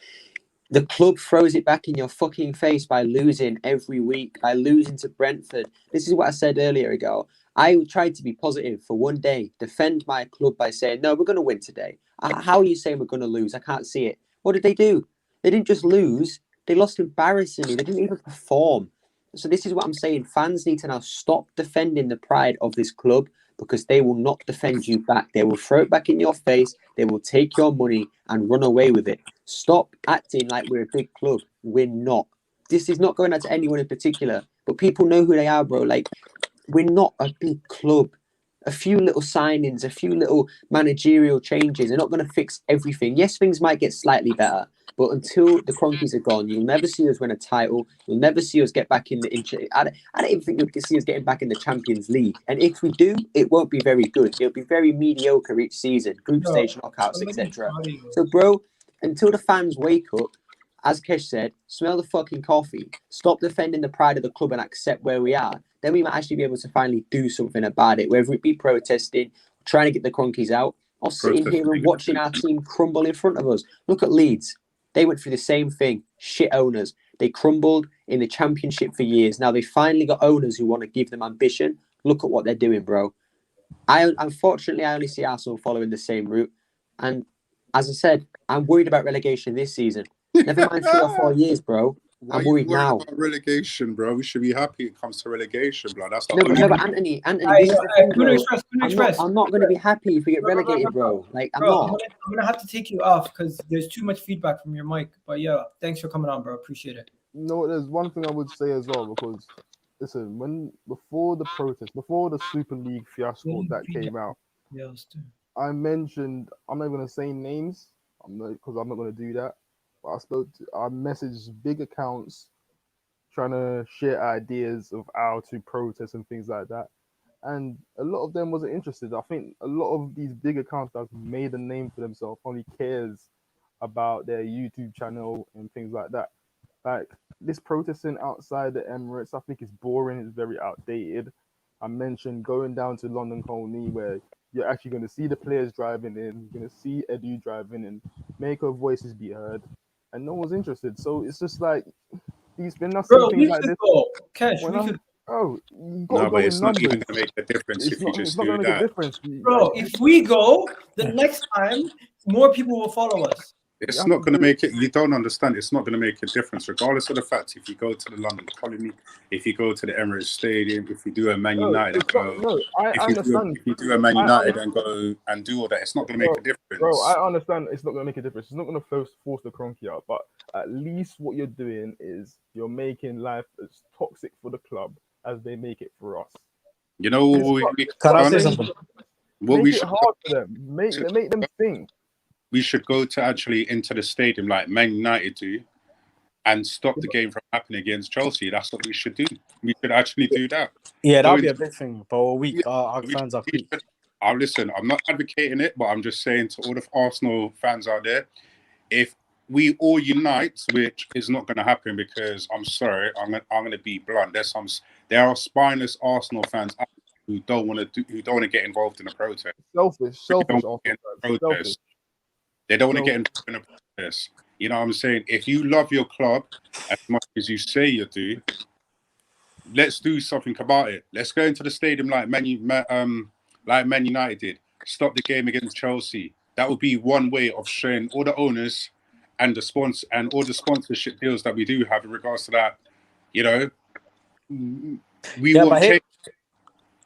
The club throws it back in your fucking face by losing every week, by losing to Brentford. This is what I said earlier ago. I tried to be positive for one day, defend my club by saying, no, we're going to win today. How are you saying we're going to lose? I can't see it. What did they do? They didn't just lose. They lost embarrassingly. They didn't even perform. So this is what I'm saying. Fans need to now stop defending the pride of this club, because they will not defend you back. They will throw it back in your face. They will take your money and run away with it. Stop acting like we're a big club. We're not. This is not going out to anyone in particular, but people know who they are, bro. Like, we're not a big club. A few little signings, a few little managerial changes are not going to fix everything. Yes, things might get slightly better, but until the Cronkies are gone, you'll never see us win a title. You'll never see us get back in the... I don't even think you'll see us getting back in the Champions League. And if we do, it won't be very good. It'll be very mediocre each season. Group stage knockouts, etc. So, bro, until the fans wake up, as Kesh said, smell the fucking coffee. Stop defending the pride of the club and accept where we are. Then we might actually be able to finally do something about it, whether it be protesting, trying to get the Cronkies out, or sitting here and watching our team crumble in front of us. Look at Leeds. They went through the same thing. Shit owners. They crumbled in the Championship for years. Now they finally got owners who want to give them ambition. Look at what they're doing, bro. Unfortunately, I only see Arsenal following the same route. And as I said, I'm worried about relegation this season. Never mind 3 or 4 years, bro. I'm worried now. About relegation, bro. We should be happy it comes to relegation, bro. That's the no, but Anthony, this is the thing, bro. I'm not going to be happy if we get relegated, bro. Like, I'm not. I'm going to have to take you off because there's too much feedback from your mic. But yeah, thanks for coming on, bro. Appreciate it. No, there's one thing I would say as well, because listen, before the protest, before the Super League fiasco that came out, I mentioned, I'm not going to say names, because I'm not going to do that. But I messaged big accounts trying to share ideas of how to protest and things like that. And a lot of them wasn't interested. I think a lot of these big accounts that have made a name for themselves only cares about their YouTube channel and things like that. Like, this protesting outside the Emirates, I think it's boring. It's very outdated. I mentioned going down to London Colney, where you're actually going to see the players driving in. You're going to see Edu driving in, make her voices be heard. And no one's interested. So it's just like these things like this. Cash, we could. Oh, no, but it's not even going to make a difference if you just do that. Bro, if we go, the next time, more people will follow us. It's not going to make it. You don't understand. It's not going to make a difference, regardless of the fact if you go to the London Colony, if you go to the Emirates Stadium, if you do a Man United and go. If you do a Man United and go and do all that, it's not going to make a difference. Bro, I understand it's not going to make a difference. It's not going to force the Cronky out, but at least what you're doing is you're making life as toxic for the club as they make it for us. You know what we should hard for them. Make them think. We should go to actually into the stadium like Man United do and stop the game from happening against Chelsea. That's what we should do. We should actually do that. Yeah, that'll be a big thing. But our fans are weak. Listen, I'm not advocating it, but I'm just saying to all the Arsenal fans out there, if we all unite, which is not going to happen because I'm sorry, I'm going to be blunt. There are spineless Arsenal fans who don't want to get involved in a protest. Selfish. They don't want to get involved in a protest. You know what I'm saying? If you love your club as much as you say you do, let's do something about it. Let's go into the stadium like Man United did. stop the game against Chelsea. That would be one way of showing all the owners and the sponsor and all the sponsorship deals that we do have in regards to that. You know, we want change.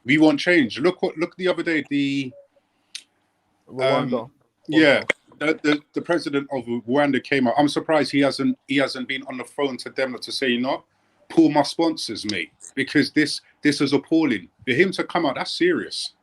We want change. Look the other day, the Rwanda. yeah, the president of Rwanda came out. I'm surprised he hasn't been on the phone to them to say, you know, pull my sponsors, mate, because this is appalling. For him to come out, that's serious.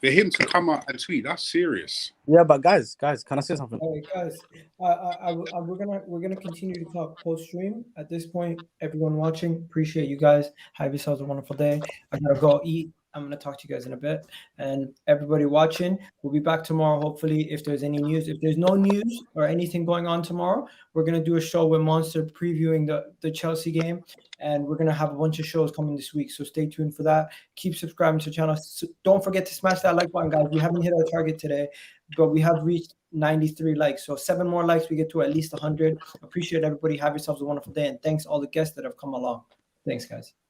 For him to come out and tweet, that's serious. Yeah, but guys, can I say something? All right, guys, we're gonna continue to talk post stream. At this point, everyone watching, appreciate you guys. Have yourselves a wonderful day. I gotta go eat. I'm gonna talk to you guys in a bit. And everybody watching, we'll be back tomorrow. Hopefully, if there's any news. If there's no news or anything going on tomorrow, we're gonna do a show with Monster previewing the Chelsea game, and we're gonna have a bunch of shows coming this week. So stay tuned for that. Keep subscribing to the channel. Don't forget to smash that like button, guys. We haven't hit our target today, but we have reached 93 likes. So 7 more likes, we get to at least 100. Appreciate everybody. Have yourselves a wonderful day, and thanks all the guests that have come along. Thanks, guys.